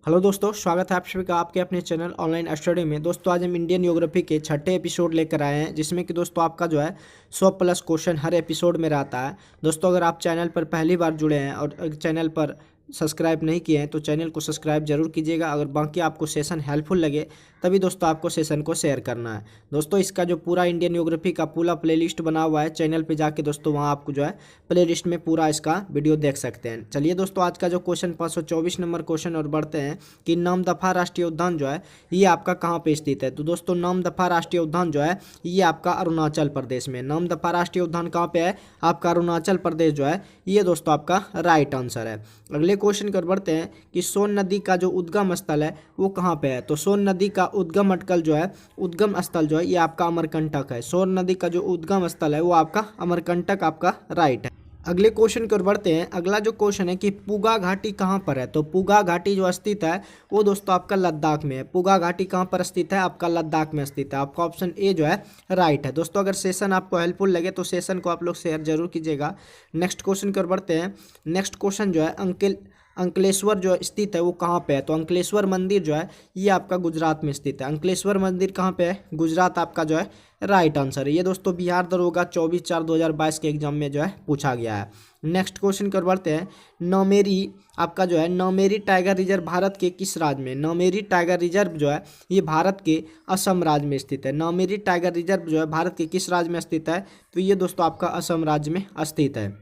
Hello दोस्तों, स्वागत है आप सभी का आपके अपने चैनल ऑनलाइन स्टडी में। दोस्तों आज हम इंडियन ज्योग्राफी के छठे एपिसोड लेकर आए हैं, जिसमें कि दोस्तों आपका जो है 100+ क्वेश्चन हर एपिसोड में रहता है। दोस्तों अगर आप चैनल पर पहली बार जुड़े हैं और चैनल पर सब्सक्राइब नहीं किए हैं तो चैनल को सब्सक्राइब जरूर कीजिएगा। अगर बाकी आपको सेशन हेल्पफुल लगे तभी दोस्तों आपको सेशन को शेयर करना है। दोस्तों इसका जो पूरा इंडियन ज्योग्राफी का पूरा प्लेलिस्ट बना हुआ है चैनल पे जाके दोस्तों वहाँ आपको जो है प्लेलिस्ट में पूरा इसका वीडियो देख सकते हैं। चलिए दोस्तों आज का जो क्वेश्चन 524 नंबर क्वेश्चन और बढ़ते हैं कि नामदफा राष्ट्रीय उद्यान जो है ये आपका कहाँ पे स्थित है। तो दोस्तों नामदफा राष्ट्रीय उद्यान जो है ये आपका अरुणाचल प्रदेश में। नामदफा राष्ट्रीय उद्यान कहाँ पे है? आपका अरुणाचल प्रदेश जो है ये दोस्तों आपका राइट आंसर है। अगले क्वेश्चन कर बढ़ते हैं कि सोन नदी का जो उद्गम स्थल है वो कहाँ पे है। तो सोन नदी का उद्गम अटकल जो है उद्गम स्थल जो है ये आपका अमरकंटक है। सोन नदी का जो उद्गम स्थल है वो आपका अमरकंटक आपका राइट है। अगले क्वेश्चन की ओर बढ़ते हैं। अगला जो क्वेश्चन है कि पुगा घाटी कहाँ पर है। तो पुगा घाटी जो स्थित है वो दोस्तों आपका लद्दाख में है। पुगा घाटी कहाँ पर स्थित है? आपका लद्दाख में स्थित है। आपका ऑप्शन ए जो है राइट है। दोस्तों अगर सेशन आपको हेल्पफुल लगे तो सेशन को आप लोग शेयर जरूर कीजिएगा। नेक्स्ट क्वेश्चन की ओर बढ़ते हैं। नेक्स्ट क्वेश्चन जो है अंकलेश्वर जो स्थित है वो कहाँ पे है। तो अंकलेश्वर मंदिर जो है ये आपका गुजरात में स्थित है। अंकलेश्वर मंदिर कहाँ पे है? गुजरात आपका जो है राइट आंसर है। ये दोस्तों बिहार दरोगा 24/4/2022 के एग्जाम में जो है पूछा गया है। नेक्स्ट क्वेश्चन कर बढ़ते हैं। नौमेरी आपका जो है नौमेरी टाइगर रिजर्व भारत के किस राज्य में? नौमेरी टाइगर रिजर्व जो है ये भारत के असम राज्य में स्थित है। नौमेरी टाइगर रिजर्व जो है भारत के किस राज्य में स्थित है? तो ये दोस्तों आपका असम राज्य में स्थित है।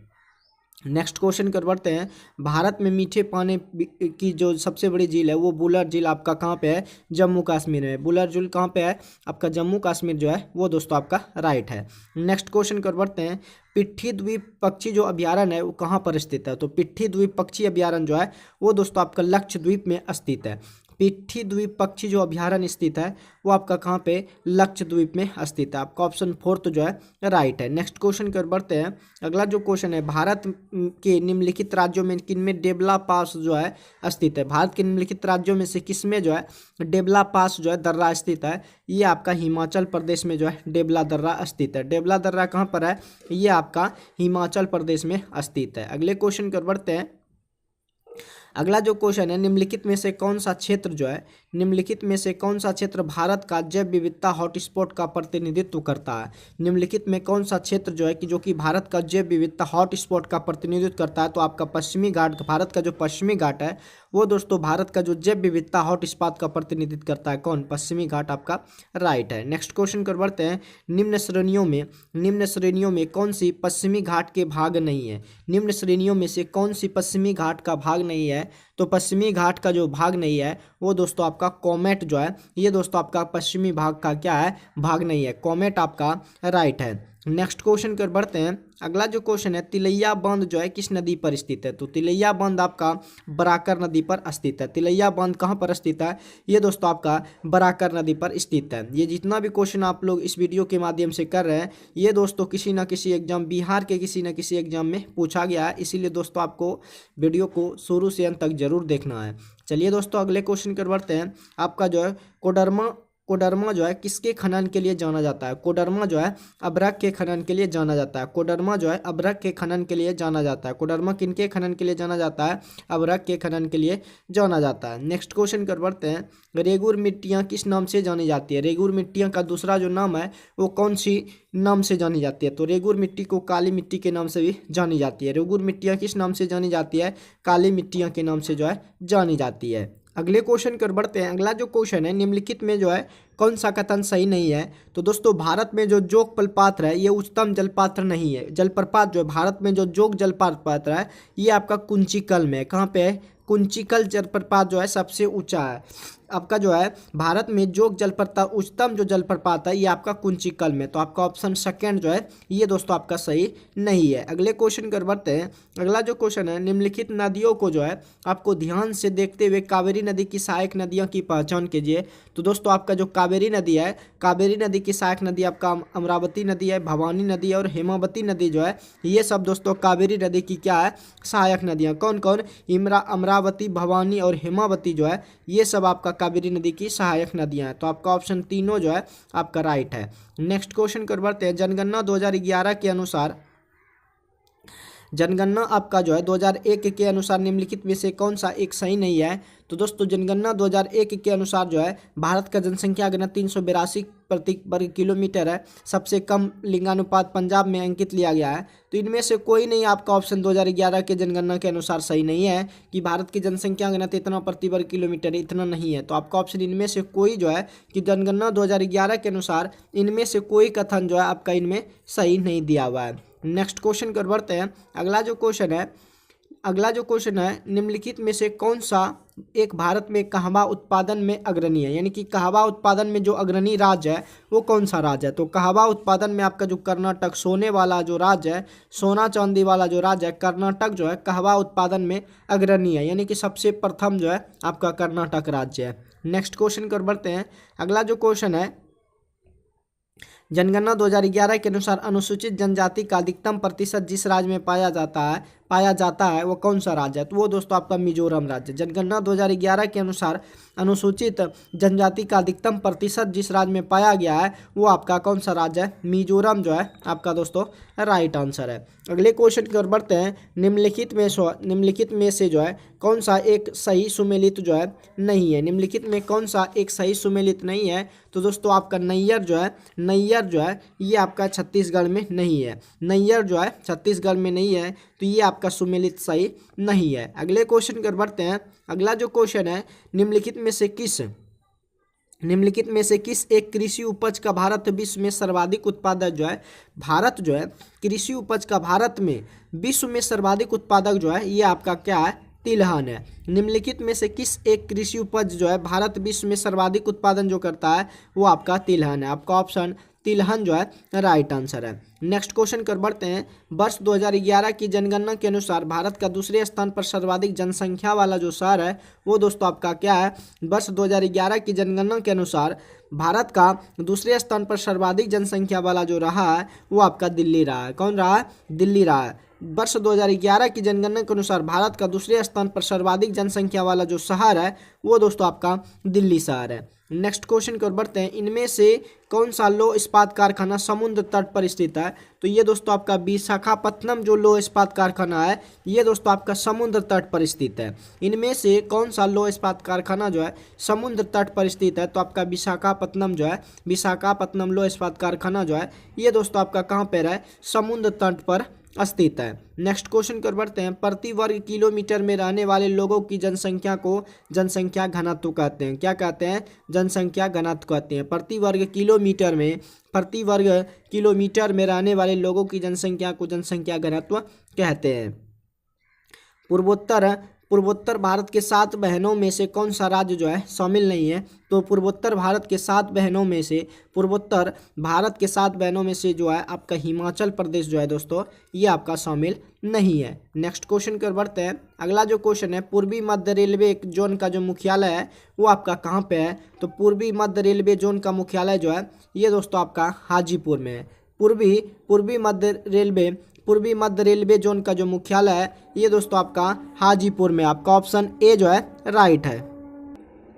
नेक्स्ट क्वेश्चन कर बढ़ते हैं। भारत में मीठे पानी की जो सबसे बड़ी झील है वो बुलर झील आपका कहाँ पे है? जम्मू कश्मीर में। बुलर झील कहाँ पे है? आपका जम्मू कश्मीर जो है वो दोस्तों आपका राइट है। नेक्स्ट क्वेश्चन कर बढ़ते हैं। पिट्ठी द्वीप पक्षी जो अभ्यारण्य है वो कहाँ पर स्थित है। तो पिट्ठी द्वीप पक्षी अभ्यारण्य जो है वो दोस्तों आपका लक्षद्वीप में स्थित है। पिट्ठी द्वीप पक्षी जो अभ्यारण्य स्थित है वो आपका कहाँ पे? लक्षद्वीप में स्थित है। आपका ऑप्शन फोर्थ जो है राइट है। नेक्स्ट क्वेश्चन कर बढ़ते हैं। अगला जो क्वेश्चन है, भारत के निम्नलिखित राज्यों में किनमें डेबला पास जो है स्थित है। भारत के निम्नलिखित राज्यों में से किसमें जो है डेबला पास जो है दर्रा स्थित है? ये आपका हिमाचल प्रदेश में जो है डेबला दर्रा स्थित है। डेबला दर्रा कहाँ पर है? ये आपका हिमाचल प्रदेश में स्थित है। अगले क्वेश्चन कर बढ़ते हैं। अगला जो क्वेश्चन है, निम्नलिखित में से कौन सा क्षेत्र जो है निम्नलिखित में से कौन सा क्षेत्र भारत का जैव विविधता हॉटस्पॉट का प्रतिनिधित्व करता है। निम्नलिखित में कौन सा क्षेत्र जो है कि जो कि भारत का जैव विविधता हॉटस्पॉट का प्रतिनिधित्व करता है? तो आपका पश्चिमी घाट, भारत का जो पश्चिमी घाट है वो दोस्तों भारत का जो जैव विविधता हॉटस्पॉट का प्रतिनिधित्व करता है। कौन? पश्चिमी घाट आपका राइट है। नेक्स्ट क्वेश्चन कर बढ़ते हैं। निम्न श्रेणियों में कौन सी पश्चिमी घाट के भाग नहीं है? निम्न श्रेणियों में से कौन सी पश्चिमी घाट का भाग नहीं है? तो पश्चिमी घाट का जो भाग नहीं है वो दोस्तों आपका कोमेट जो है ये दोस्तों आपका पश्चिमी भाग का क्या है? भाग नहीं है। कोमेट आपका राइट है। नेक्स्ट क्वेश्चन कर बढ़ते हैं। अगला जो क्वेश्चन है, तिलैया बांध जो है किस नदी पर स्थित है? तो तिलैया बांध आपका बराकर नदी पर स्थित है। तिलैया बांध कहाँ पर स्थित है? ये दोस्तों आपका बराकर नदी पर स्थित है। ये जितना भी क्वेश्चन आप लोग इस वीडियो के माध्यम से कर रहे हैं ये दोस्तों किसी ना किसी एग्जाम, बिहार के किसी न किसी एग्जाम में पूछा गया है, इसीलिए दोस्तों आपको वीडियो को शुरू से अंत तक जरूर देखना है। चलिए दोस्तों अगले क्वेश्चन कर बढ़ते हैं। आपका जो है कोडरमा जो है किसके खनन के लिए जाना जाता है? कोडरमा जो है अभ्रक के खनन के लिए जाना जाता है। कोडरमा जो है अभ्रक के खनन के लिए जाना जाता है। कोडरमा किनके खनन के लिए जाना जाता है? अभ्रक के खनन के लिए जाना जाता है। नेक्स्ट क्वेश्चन कर बढ़ते हैं। रेगुर मिट्टियाँ किस नाम से जानी जाती है? रेगुर मिट्टियाँ का दूसरा जो नाम है वो कौन सी नाम से जानी जाती है? तो रेगुर मिट्टी को काली मिट्टी के नाम से भी जानी जाती है। रेगुर मिट्टियाँ किस नाम से जानी जाती है? काली मिट्टियाँ के नाम से जो है जानी जाती है। अगले क्वेश्चन कर बढ़ते हैं। अगला जो क्वेश्चन है, निम्नलिखित में जो है कौन सा कथन सही नहीं है? तो दोस्तों भारत में जो जोग जलपात्र है ये उच्चतम जलपात्र नहीं है। जलप्रपात जो है भारत में जो जोग जलप्रपात है ये आपका कुंचिकल में। कहाँ पे है? कुंचिकल जलप्रपात जो है सबसे ऊंचा है। आपका जो है भारत में जोग जलप्रपात उच्चतम जो जलप्रपात है ये आपका कुंचिकल में। तो आपका ऑप्शन सेकंड जो है ये दोस्तों आपका सही नहीं है। अगले क्वेश्चन कर बढ़ते हैं। अगला जो क्वेश्चन है, निम्नलिखित नदियों को जो है आपको ध्यान से देखते हुए कावेरी नदी की सहायक नदियों की पहचान कीजिए। तो दोस्तों आपका जो कावेरी नदी है, कावेरी नदी की सहायक नदी आपका अमरावती नदी है, भवानी नदी है और हेमावती नदी जो है ये सब दोस्तों कावेरी नदी की क्या है? सहायक नदियाँ। कौन कौन? अमरावती, भवानी और हेमावती जो है ये सब आपका कावेरी नदी की सहायक नदियां हैं। तो आपका ऑप्शन तीनों जो है आपका राइट है। नेक्स्ट क्वेश्चन कर बढ़ते हैं। जनगणना 2011 के अनुसार जनगणना आपका जो है 2001 के अनुसार निम्नलिखित में से कौन सा एक सही नहीं है। तो दोस्तों जनगणना 2001 के अनुसार जो है भारत का जनसंख्या घनत्व 382 प्रति वर्ग किलोमीटर है। सबसे कम लिंगानुपात पंजाब में अंकित लिया गया है। तो इनमें से कोई नहीं आपका ऑप्शन 2011 के जनगणना के अनुसार सही नहीं है कि भारत की जनसंख्या घनत्व इतना प्रति वर्ग किलोमीटर इतना नहीं है। तो आपका ऑप्शन इनमें से कोई जो है कि जनगणना 2011 के अनुसार इनमें से कोई कथन जो है आपका इनमें सही नहीं दिया हुआ है। नेक्स्ट क्वेश्चन कर बढ़ते हैं। अगला जो क्वेश्चन है निम्नलिखित में से कौन सा एक भारत में कहवा उत्पादन में अग्रणी है, यानी कि कहवा उत्पादन में जो अग्रणी राज्य है वो कौन सा राज्य है। तो कहवा उत्पादन में आपका जो कर्नाटक, सोने वाला जो राज्य है, सोना चांदी वाला जो राज्य है कर्नाटक जो है कहवा उत्पादन में अग्रणी है, यानी कि सबसे प्रथम जो है आपका कर्नाटक राज्य है। नेक्स्ट क्वेश्चन कर बढ़ते हैं। अगला जो क्वेश्चन है जनगणना 2011 के अनुसार अनुसूचित जनजाति का अधिकतम प्रतिशत जिस राज्य में पाया जाता है वो कौन सा राज्य है। तो वो दोस्तों आपका मिजोरम राज्य। जनगणना 2011 के अनुसार अनुसूचित जनजाति का अधिकतम प्रतिशत जिस राज्य में पाया गया है वो आपका कौन सा राज्य है, मिजोरम जो है आपका दोस्तों राइट आंसर है। अगले क्वेश्चन की ओर बढ़ते हैं। निम्नलिखित में से जो है कौन सा एक सही सुमेलित जो है नहीं है। निम्नलिखित में कौन सा एक सही सुमेलित नहीं है। तो दोस्तों आपका नैयर जो है ये आपका छत्तीसगढ़ में नहीं है। नैयर जो है छत्तीसगढ़ में नहीं है, तो ये आपका सुमेलित सही नहीं है। अगले क्वेश्चन की ओर बढ़ते हैं। अगला जो क्वेश्चन है निम्नलिखित में से किस एक कृषि उपज का भारत विश्व में सर्वाधिक उत्पादक जो है, भारत जो है कृषि उपज का भारत में विश्व में सर्वाधिक उत्पादक जो है ये आपका क्या है, तिलहन है। निम्नलिखित में से किस एक कृषि उपज जो है भारत विश्व में सर्वाधिक उत्पादन जो करता है वो आपका तिलहन है। आपका ऑप्शन तिलहन जो है राइट आंसर है। नेक्स्ट क्वेश्चन कर बढ़ते हैं। वर्ष 2011 की जनगणना के अनुसार भारत का दूसरे स्थान पर सर्वाधिक जनसंख्या वाला जो शहर है वो दोस्तों आपका क्या है। वर्ष 2011 की जनगणना के अनुसार भारत का दूसरे स्थान पर सर्वाधिक जनसंख्या वाला जो रहा है वो आपका दिल्ली रहा है। कौन रहा है, दिल्ली रहा है। वर्ष 2011 की जनगणना के अनुसार भारत का दूसरे स्थान पर सर्वाधिक जनसंख्या वाला जो शहर है वो दोस्तों आपका दिल्ली शहर है। नेक्स्ट क्वेश्चन की ओर बढ़ते हैं। इनमें से कौन सा लौह इस्पात कारखाना समुद्र तट पर स्थित है। तो ये दोस्तों आपका विशाखापत्तनम जो लौह इस्पात कारखाना है ये दोस्तों आपका समुद्र तट पर स्थित है। इनमें से कौन सा लौह इस्पात कारखाना जो है समुद्र तट पर स्थित है। तो आपका विशाखापत्तनम लौह इस्पात कारखाना जो है ये दोस्तों आपका कहाँ पर है, समुद्र तट पर स्थित है। नेक्स्ट क्वेश्चन कर बढ़ते हैं। प्रति वर्ग किलोमीटर में रहने वाले लोगों की जनसंख्या को जनसंख्या घनत्व कहते हैं। क्या कहते हैं, जनसंख्या घनत्व कहते हैं। प्रति वर्ग किलोमीटर में रहने वाले लोगों की जनसंख्या को जनसंख्या घनत्व कहते हैं। पूर्वोत्तर भारत के 7 बहनों में से कौन सा राज्य जो है शामिल नहीं है। तो पूर्वोत्तर भारत के 7 बहनों में से जो है आपका हिमाचल प्रदेश जो है दोस्तों ये आपका शामिल नहीं है। नेक्स्ट क्वेश्चन की ओर बढ़ते हैं। अगला जो क्वेश्चन है पूर्वी मध्य रेलवे जोन का जो मुख्यालय है वो आपका कहाँ पे है। तो पूर्वी मध्य रेलवे जोन का मुख्यालय जो है ये दोस्तों आपका हाजीपुर में है। पूर्वी मध्य रेलवे जोन का जो मुख्यालय है ये दोस्तों आपका हाजीपुर में। आपका ऑप्शन ए जो है राइट है।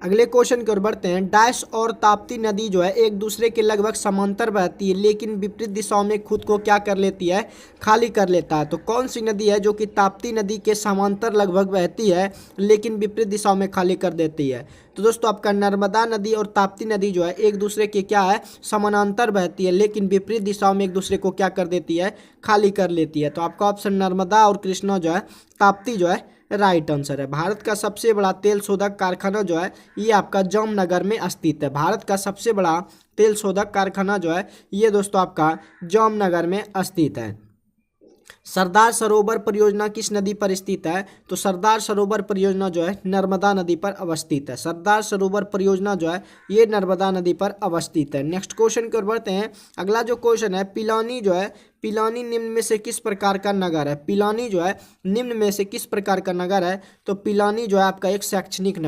अगले क्वेश्चन की ओर बढ़ते हैं। डैश और ताप्ती नदी जो है एक दूसरे के लगभग समांतर बहती है लेकिन विपरीत दिशाओं में खुद को क्या कर लेती है, खाली कर लेता है। तो कौन सी नदी है जो कि ताप्ती नदी के समांतर लगभग बहती है लेकिन विपरीत दिशाओं में खाली कर देती है। तो दोस्तों आपका नर्मदा नदी और ताप्ती नदी जो है एक दूसरे के क्या है, समानांतर बहती है लेकिन विपरीत दिशाओं में एक दूसरे को क्या कर देती है, खाली कर लेती है। तो आपका ऑप्शन नर्मदा और कृष्णा जो है ताप्ती जो है राइट आंसर है। भारत का सबसे बड़ा तेल शोधक कारखाना जो है ये आपका जामनगर में स्थित है। भारत का सबसे बड़ा तेल शोधक कारखाना जो है ये दोस्तों आपका जामनगर में स्थित है। सरदार सरोवर परियोजना किस नदी पर स्थित है। तो सरदार सरोवर परियोजना जो है नर्मदा नदी पर अवस्थित है। सरदार सरोवर परियोजना जो है ये नर्मदा नदी पर अवस्थित है। नेक्स्ट क्वेश्चन की ओर बढ़ते हैं। अगला जो क्वेश्चन है पिलानी निम्न में से किस प्रकार का नगर है। पिलानी जो है निम्न में से किस प्रकार का नगर है। तो पिलानी जो है आपका एक शैक्षिक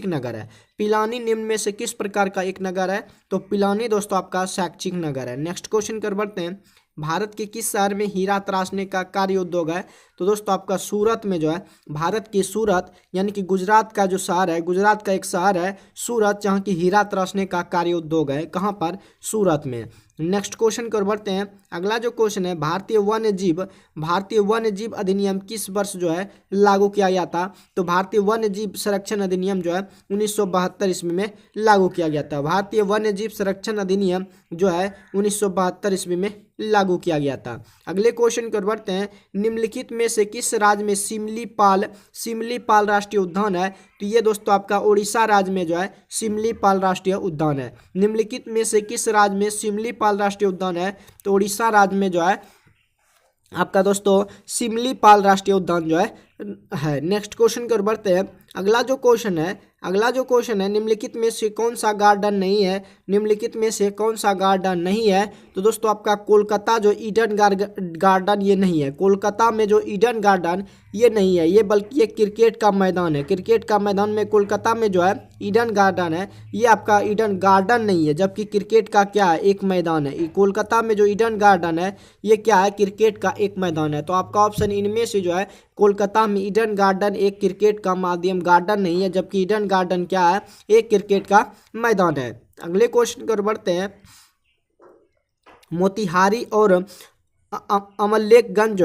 नगर है। पिलानी निम्न में से किस प्रकार का एक नगर है। तो पिलानी दोस्तों आपका शैक्षिक नगर है। नेक्स्ट क्वेश्चन कर बढ़ते हैं। भारत के किस शहर में हीरा तराशने का कार्य उद्योग है। तो दोस्तों आपका सूरत में जो है, भारत की सूरत यानी कि गुजरात का जो शहर है, गुजरात का एक शहर है सूरत जहाँ की हीरा तराशने का कार्य उद्योग है। कहाँ पर, सूरत में। नेक्स्ट क्वेश्चन की ओर बढ़ते हैं। अगला जो क्वेश्चन है, भारतीय वन्य जीव अधिनियम किस वर्ष जो है लागू किया गया था? तो भारतीय वन्य जीव संरक्षण अधिनियम जो है 1972 ईस्वी में लागू किया गया था। भारतीय वन्य जीव संरक्षण अधिनियम जो है 1972 ईस्वी में लागू किया गया था। अगले क्वेश्चन की ओर बढ़ते हैं, निम्नलिखित में से किस राज्य में सिमलीपाल राष्ट्रीय उद्यान है? तो ये दोस्तों आपका उड़ीसा राज्य में जो है सिमलीपाल राष्ट्रीय उद्यान है। निम्नलिखित में से किस राज्य में सिमलीपाल राष्ट्रीय उद्यान है? तो उड़ीसा राज्य में जो है आपका दोस्तों सिमलीपाल राष्ट्रीय उद्यान जो है। नेक्स्ट क्वेश्चन की ओर बढ़ते हैं। अगला जो क्वेश्चन है, निम्नलिखित में से कौन सा गार्डन नहीं है? निम्नलिखित में से कौन सा गार्डन नहीं है? तो दोस्तों आपका कोलकाता जो ईडन गार्डन ये नहीं है। कोलकाता में जो ईडन गार्डन ये नहीं है, ये बल्कि ये क्रिकेट का मैदान है। क्रिकेट का मैदान में कोलकाता में जो है ईडन गार्डन है, ये आपका ईडन गार्डन नहीं है, जबकि क्रिकेट का क्या है, एक मैदान है। कोलकाता में जो ईडन गार्डन है ये क्या है, क्रिकेट का एक मैदान है। तो आपका ऑप्शन इनमें से जो है कोलकाता में ईडन गार्डन एक क्रिकेट का माध्यम गार्डन नहीं है, जबकि ईडन गार्डन क्या है, एक क्रिकेट का मैदान है। अगले क्वेश्चन की ओर बढ़ते हैं। मोतिहारी और अमलेखगंज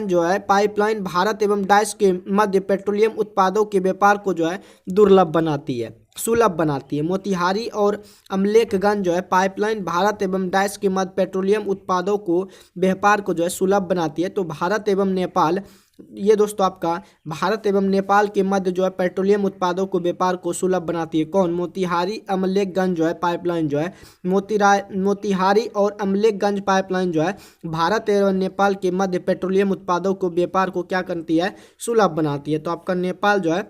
जो है पाइपलाइन भारत एवं डाइस के मध्य पेट्रोलियम उत्पादों के व्यापार को जो है सुलभ बनाती है। मोतिहारी और अमलेखगंज जो है पाइपलाइन भारत एवं डाइस के मध्य पेट्रोलियम उत्पादों को व्यापार को जो है सुलभ बनाती है। तो भारत एवं नेपाल, ये दोस्तों आपका भारत एवं नेपाल के मध्य जो है पेट्रोलियम उत्पादों को व्यापार को सुलभ बनाती है। कौन? मोतिहारी अमलेखगंज जो है पाइपलाइन जो है मोतिहारी और अमलेखगंज पाइपलाइन जो है भारत एवं नेपाल के मध्य पेट्रोलियम उत्पादों को व्यापार को क्या करती है, सुलभ बनाती है। तो आपका नेपाल जो है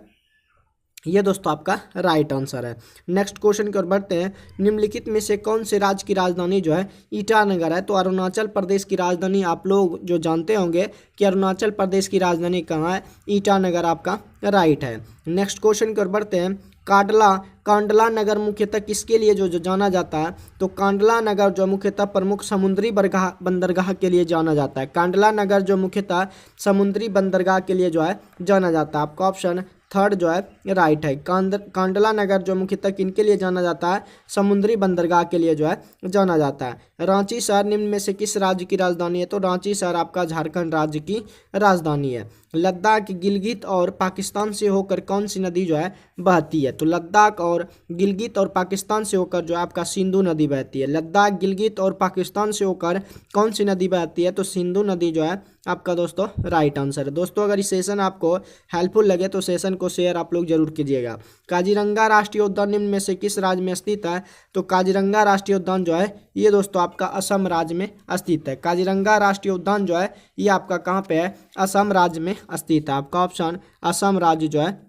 ये दोस्तों आपका राइट आंसर है। नेक्स्ट क्वेश्चन की ओर बढ़ते हैं। निम्नलिखित में से कौन से राज्य की राजधानी जो है ईटानगर है? तो अरुणाचल प्रदेश की राजधानी, आप लोग जो जानते होंगे कि अरुणाचल प्रदेश की राजधानी कहाँ है, ईटानगर आपका राइट है। नेक्स्ट क्वेश्चन की ओर बढ़ते हैं। कांडला नगर मुख्यतः किसके लिए जो जाना जाता है? तो कांडला नगर जो मुख्यतः प्रमुख समुद्री बंदरगाह के लिए जाना जाता है। कांडला नगर जो मुख्यतः समुद्री बंदरगाह के लिए जो है जाना जाता है। आपका ऑप्शन थर्ड जो है राइट है। कांडला नगर जो मुख्यतः किनके लिए जाना जाता है, समुद्री बंदरगाह के लिए जो है जाना जाता है। रांची शहर निम्न में से किस राज्य की राजधानी है? तो रांची शहर आपका झारखंड राज्य की राजधानी है। लद्दाख, गिलगित और पाकिस्तान से होकर कौन सी नदी जो है बहती है? तो लद्दाख और गिलगित और पाकिस्तान से होकर जो है आपका सिंधु नदी बहती है। लद्दाख, गिलगित और पाकिस्तान से होकर कौन सी नदी बहती है? तो सिंधु नदी जो है आपका दोस्तों राइट आंसर है। दोस्तों अगर ये सेशन आपको हेल्पफुल लगे तो सेशन को शेयर आप लोग जरूर कीजिएगा। काजीरंगा राष्ट्रीय उद्यान निम्न में से किस राज्य में स्थित है? तो काजीरंगा राष्ट्रीय उद्यान जो है ये दोस्तों आपका असम राज्य में स्थित है। काजीरंगा राष्ट्रीय उद्यान जो है ये आपका कहाँ पे है, असम राज्य में स्थित है। आपका ऑप्शन असम राज्य जो है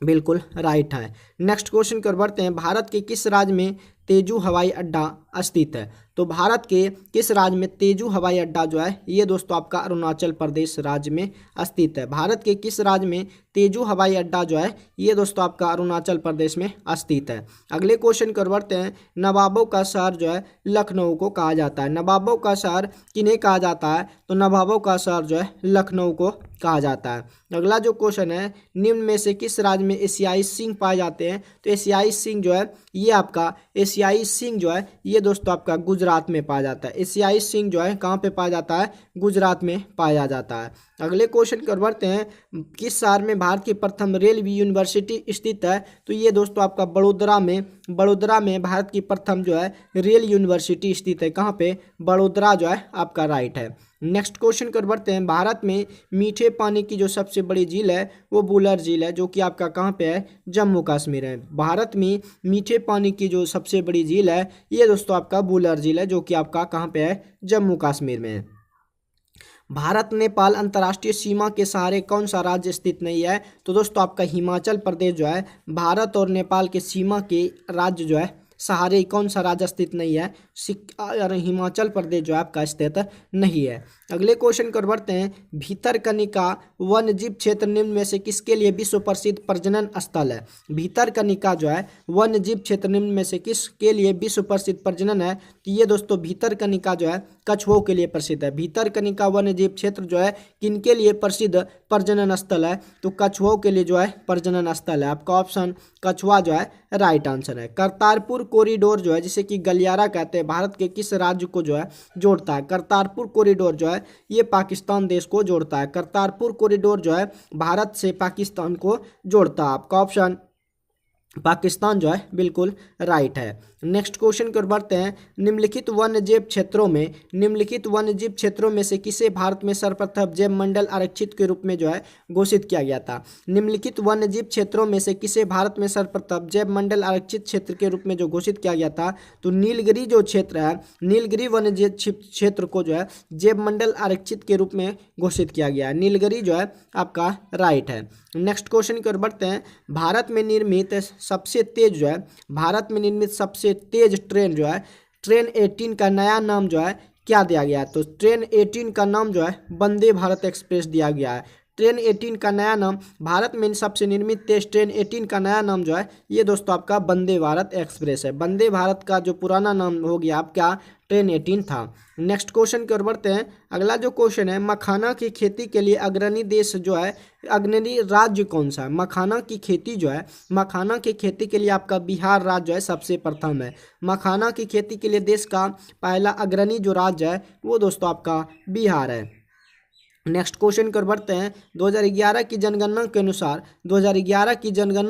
बिल्कुल राइट है। नेक्स्ट क्वेश्चन की ओर बढ़ते हैं। भारत के किस राज्य में तेजू हवाई अड्डा स्थित है? तो भारत के किस राज्य में तेजू हवाई अड्डा जो है ये दोस्तों आपका अरुणाचल प्रदेश राज्य में स्थित है। भारत के किस राज्य में तेजू हवाई अड्डा जो है ये दोस्तों आपका अरुणाचल प्रदेश में स्थित है। अगले क्वेश्चन की ओर बढ़ते हैं। नवाबों का शहर जो है लखनऊ को कहा जाता है। नवाबों का शहर किन्हें कहा जाता है? तो नवाबों का शहर जो है लखनऊ को कहा जाता है। अगला जो क्वेश्चन है, निम्न में से किस राज्य में एशियाई सिंह पाए जाते हैं? तो एशियाई सिंह जो है ये आपका एशियाई सिंह जो है ये दोस्तों आपका गुजरात में पाया जाता है। एशियाई सिंह जो है कहाँ पे पाया जाता है? गुजरात में पाया जाता है। अगले क्वेश्चन की ओर बढ़ते हैं। किस शहर में भारत की प्रथम रेल यूनिवर्सिटी स्थित है? तो ये दोस्तों आपका बड़ोदरा में भारत की प्रथम जो है रेल यूनिवर्सिटी स्थित है। कहाँ पे? बड़ोदरा जो है आपका राइट है। नेक्स्ट क्वेश्चन की ओर बढ़ते हैं। भारत में मीठे पानी की जो सबसे बड़ी झील है वो बुलर झील है, जो कि आपका कहाँ पे है? जम्मू कश्मीर है। भारत में मीठे पानी की जो सबसे बड़ी झील है ये दोस्तों आपका बुलर झील है, जो कि आपका कहाँ पे है? जम्मू कश्मीर में है। भारत नेपाल अंतर्राष्ट्रीय सीमा के सहारे कौन सा राज्य स्थित नहीं है? तो दोस्तों आपका हिमाचल प्रदेश जो है भारत और नेपाल के सीमा के राज्य जो है सहारे कौन सा राज्य स्थित नहीं है? हिमाचल प्रदेश जो है आपका स्थित नहीं है। अगले क्वेश्चन की ओर बढ़ते हैं। भीतरकनिका वन्यजीव क्षेत्र निम्न में से किसके लिए विश्व प्रसिद्ध प्रजनन स्थल है? भीतरकनिका जो है वन्यजीव क्षेत्र निम्न में से किसके लिए विश्व प्रसिद्ध प्रजनन है? तो ये दोस्तों भीतरकनिका जो है कछुओं के लिए प्रसिद्ध है। भीतरकनिका वन्यजीव क्षेत्र जो है किनके लिए प्रसिद्ध प्रजनन स्थल है? तो कछुओं के लिए जो है प्रजनन स्थल है। आपका ऑप्शन कछुआ जो है राइट आंसर है। करतारपुर कॉरिडोर जो है जिसे कि गलियारा कहते हैं भारत के किस राज्य को जो है जोड़ता है? करतारपुर कॉरिडोर जो है ये पाकिस्तान देश को जोड़ता है। करतारपुर कॉरिडोर जो है भारत से पाकिस्तान को जोड़ता है। आपका ऑप्शन पाकिस्तान जो है बिल्कुल राइट है। नेक्स्ट क्वेश्चन की ओर बढ़ते हैं। निम्नलिखित वन्यजीव क्षेत्रों में से किसे भारत में सर्वप्रथम जैव मंडल आरक्षित के रूप में जो है घोषित किया गया था? निम्नलिखित वन्यजीव क्षेत्रों में से किसे भारत में सर्वप्रथम जैव मंडल आरक्षित क्षेत्र के रूप में जो घोषित किया गया था? तो नीलगिरी जो क्षेत्र है, नीलगिरी वन्यजीव क्षेत्र को जो है जैव मंडल आरक्षित के रूप में घोषित किया गया है। नीलगिरी जो है आपका राइट है। नेक्स्ट क्वेश्चन की ओर बढ़ते हैं। भारत में निर्मित सबसे तेज ट्रेन जो है ट्रेन 18 का नया नाम जो है क्या दिया गया है? तो ट्रेन 18 का नाम जो है वंदे भारत एक्सप्रेस दिया गया है। ट्रेन 18 का नया नाम, भारत में सबसे निर्मित तेज ट्रेन 18 का नया नाम जो है ये दोस्तों आपका वंदे भारत एक्सप्रेस है। वंदे भारत का जो पुराना नाम हो गया आपका ट्रेन 18 था। नेक्स्ट क्वेश्चन की ओर बढ़ते हैं। अगला जो क्वेश्चन है, मखाना की खेती के लिए अग्रणी देश जो है, अग्रणी राज्य कौन सा है? मखाना की खेती जो है, मखाना की खेती के लिए आपका बिहार राज्य जो है सबसे प्रथम है। मखाना की खेती के लिए देश का पहला अग्रणी जो राज्य है वो दोस्तों आपका बिहार है। नेक्स्ट क्वेश्चन कर बढ़ते हैं। 2011 की जनगणना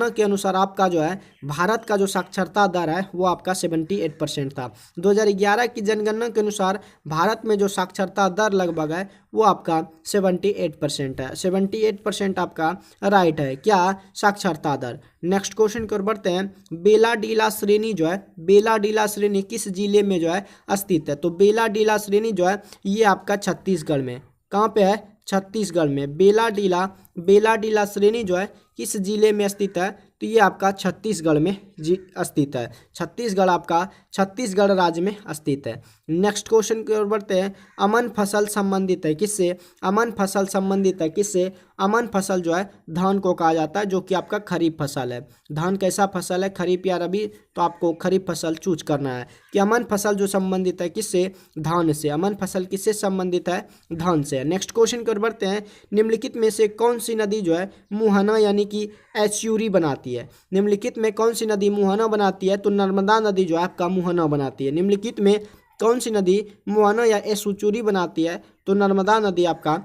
के अनुसार आपका जो है भारत का जो साक्षरता दर है वो आपका 78% था। 2011 की जनगणना के अनुसार भारत में जो साक्षरता दर लगभग है वो आपका 78% है। 78% आपका राइट है क्या? साक्षरता दर। नेक्स्ट क्वेश्चन की ओर बढ़ते हैं। बेलाडीला श्रेणी जो है, बेलाडीला श्रेणी किस जिले में जो है स्थित है? तो बेलाडीला श्रेणी जो है ये आपका छत्तीसगढ़ में, कहाँ पे है? छत्तीसगढ़ में। बेलाडीला श्रेणी जो है किस जिले में स्थित है? तो ये आपका छत्तीसगढ़ में स्थित है। छत्तीसगढ़ आपका छत्तीसगढ़ राज्य में स्थित है। नेक्स्ट क्वेश्चन की ओर बढ़ते हैं। अमन फसल संबंधित है किससे? अमन फसल संबंधित है किससे? अमन फसल जो है धान को कहा जाता है जो कि आपका खरीफ फसल है। धान कैसा फसल है, खरीफ या रबी? तो आपको खरीफ फसल चूज करना है कि अमन फसल जो संबंधित है किससे? धान से। अमन फसल किससे संबंधित है? धान से। नेक्स्ट क्वेश्चन की ओर बढ़ते हैं। निम्नलिखित में से कौन सी नदी जो है मुहाना यानी कि एस्च्यूरी बनाती है? निम्नलिखित में कौन सी नदी मुहाना बनाती है? तो नर्मदा नदी जो है आपका मुहाना बनाती है। निम्नलिखित में कौन सी नदी मुहाना या एस्च्यूरी बनाती है? तो नर्मदा नदी आपका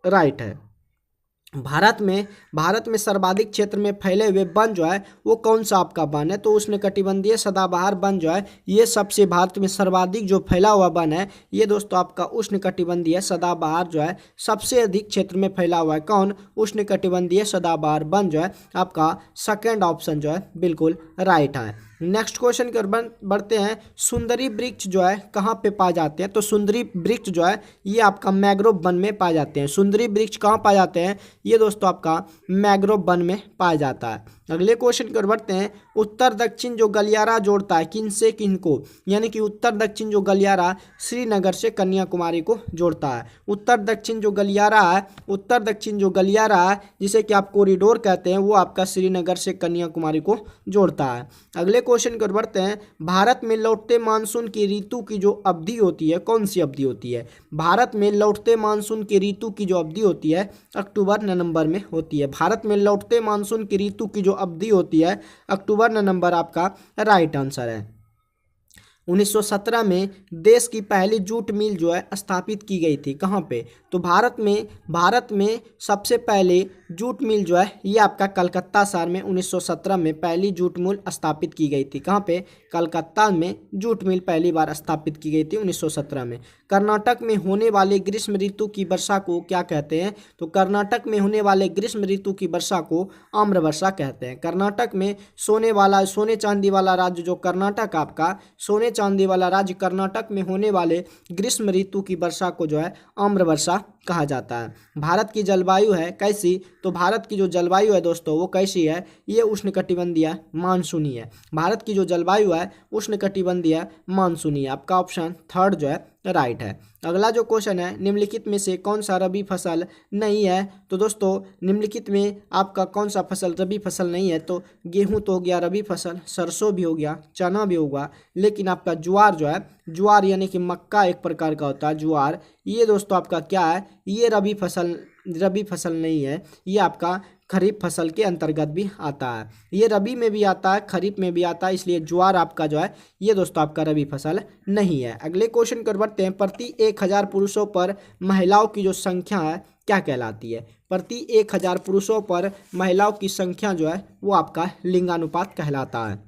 राइट है। भारत में सर्वाधिक क्षेत्र में फैले हुए वन जो है वो कौन सा आपका वन है? तो उष्णकटिबंधीय सदाबहार वन जो है ये सबसे भारत में सर्वाधिक जो फैला हुआ वन है ये दोस्तों आपका उष्णकटिबंधीय सदाबहार जो है सबसे अधिक क्षेत्र में फैला हुआ है। कौन? उष्णकटिबंधीय सदाबहार वन जो है आपका सेकंड ऑप्शन जो है बिल्कुल राइट है। नेक्स्ट क्वेश्चन की ओर बढ़ते हैं। सुंदरी वृक्ष जो है कहाँ पे पाए जाते हैं? तो सुंदरी वृक्ष जो है ये आपका मैंग्रोव वन में पाए जाते हैं। सुंदरी वृक्ष कहाँ पाए जाते हैं? ये दोस्तों आपका मैंग्रोव वन में पाया जाता है। अगले क्वेश्चन की ओर बढ़ते हैं। उत्तर दक्षिण जो गलियारा जोड़ता है किन से किन को? यानी कि उत्तर दक्षिण जो गलियारा श्रीनगर से कन्याकुमारी को जोड़ता है। उत्तर दक्षिण जो गलियारा है जिसे कि आप कॉरिडोर कहते हैं वो आपका श्रीनगर से कन्याकुमारी को जोड़ता है। अगले क्वेश्चन की ओर बढ़ते हैं। भारत में लौटते मानसून की ऋतु की जो अवधि होती है कौन सी अवधि होती है? भारत में लौटते मानसून की ऋतु की जो अवधि होती है अक्टूबर नवंबर में होती है। भारत में लौटते मानसून की ऋतु की जो अवधि होती है अक्टूबर नवंबर आपका राइट आंसर है। 1917 में देश की पहली जूट मिल जो है स्थापित की गई थी। कहाँ पे? तो भारत में सबसे पहले जूट मिल जो है ये आपका कलकत्ता शहर में 1917 में पहली जूट मिल स्थापित की गई थी। कहाँ पे? कलकत्ता में जूट मिल पहली बार स्थापित की गई थी 1917 में। कर्नाटक में होने वाले ग्रीष्म ऋतु की वर्षा को क्या कहते हैं? तो कर्नाटक में होने वाले ग्रीष्म ऋतु की वर्षा को आम्र वर्षा कहते हैं। कर्नाटक में सोने चांदी वाला राज्य जो कर्नाटक आपका सोने चांदी वाला राज्य कर्नाटक में होने वाले ग्रीष्म ऋतु की वर्षा को जो है आम्र वर्षा कहा जाता है। भारत की जलवायु है कैसी? तो भारत की जो जलवायु है दोस्तों वो कैसी है? ये उष्णकटिबंधीय मानसूनी है। भारत की जो जलवायु है उष्णकटिबंधीय मानसूनी है। आपका ऑप्शन थर्ड जो है राइट है। अगला जो क्वेश्चन है, निम्नलिखित में से कौन सा रबी फसल नहीं है? तो दोस्तों निम्नलिखित में आपका कौन सा फसल रबी फसल नहीं है? तो गेहूं तो हो गया रबी फसल, सरसों भी हो गया, चना भी होगा, लेकिन आपका ज्वार जो है, ज्वार यानी कि मक्का एक प्रकार का होता है ज्वार, ये दोस्तों आपका क्या है? ये रबी फसल नहीं है, ये आपका खरीफ फसल के अंतर्गत भी आता है। ये रबी में भी आता है, खरीफ में भी आता है, इसलिए ज्वार आपका जो है ये दोस्तों आपका रबी फसल नहीं है। अगले क्वेश्चन कर बढ़ते हैं। प्रति 1000 पुरुषों पर महिलाओं की जो संख्या है क्या कहलाती है? प्रति 1000 पुरुषों पर महिलाओं की संख्या जो है वो आपका लिंगानुपात कहलाता है।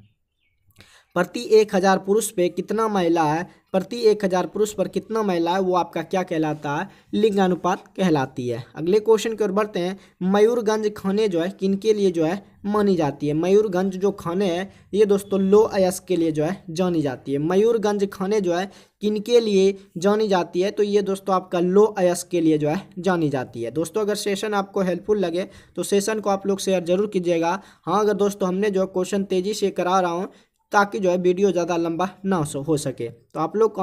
प्रति 1000 पुरुष पे कितना महिला है, प्रति 1000 पुरुष पर कितना महिला है, वो आपका क्या कहलाता है? लिंगानुपात कहलाती है। अगले क्वेश्चन की ओर बढ़ते हैं। मयूरगंज खाने जो है किनके लिए जो है मानी जाती है? मयूरगंज जो खाने हैं ये दोस्तों लो अयस्क के लिए जो है जानी जाती है। मयूरगंज खाने जो है किनके लिए जानी जाती है? तो ये दोस्तों आपका लो अयस्क के लिए जो है जानी जाती है। दोस्तों अगर सेशन आपको हेल्पफुल लगे तो सेशन को आप लोग शेयर जरूर कीजिएगा। हाँ, अगर दोस्तों हमने जो क्वेश्चन तेजी से करा रहा हूँ ताकि जो है वीडियो ज़्यादा लंबा ना हो सके, तो आप लोग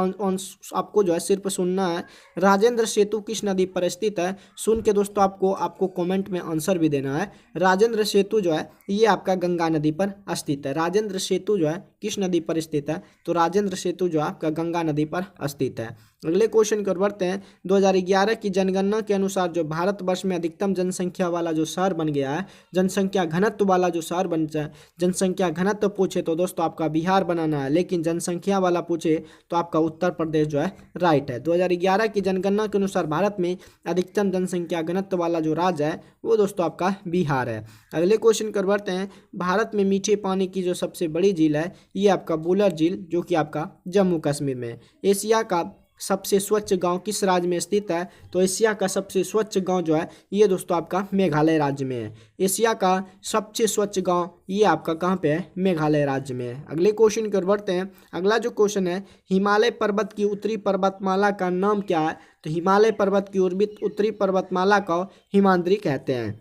आपको जो है सिर्फ सुनना है राजेंद्र सेतु किस नदी पर स्थित है। सुन के दोस्तों आपको कमेंट में आंसर भी देना है। राजेंद्र सेतु जो है ये आपका गंगा नदी पर स्थित है। राजेंद्र सेतु जो है किस नदी पर स्थित है? तो राजेंद्र सेतु जो आपका गंगा नदी पर स्थित है। अगले क्वेश्चन की ओर बढ़ते हैं। 2011 की जनगणना के अनुसार जो भारतवर्ष में अधिकतम जनसंख्या वाला जो शहर बन गया है, जनसंख्या घनत्व वाला जो शहर बन जाए, जनसंख्या घनत्व पूछे तो दोस्तों आपका बिहार बनाना है, लेकिन जनसंख्या वाला पूछे तो आपका उत्तर प्रदेश जो है राइट है। 2011 की जनगणना के अनुसार भारत में अधिकतम जनसंख्या घनत्व वाला जो राज्य है वो दोस्तों आपका बिहार है। अगले क्वेश्चन कर बढ़ते हैं। भारत में मीठे पानी की जो सबसे बड़ी झील है ये आपका बुलर झील जो कि आपका जम्मू कश्मीर में है। एशिया का सबसे स्वच्छ गांव किस राज्य में स्थित है? तो एशिया का सबसे स्वच्छ गांव जो है ये दोस्तों आपका मेघालय राज्य में है। एशिया का सबसे स्वच्छ गांव ये आपका कहाँ पे है? मेघालय राज्य में है। अगले क्वेश्चन की ओर बढ़ते हैं। अगला जो क्वेश्चन है, हिमालय पर्वत की उत्तरी पर्वतमाला का नाम क्या है? तो हिमालय पर्वत की उत्तरी पर्वतमाला को हिमाद्री कहते हैं।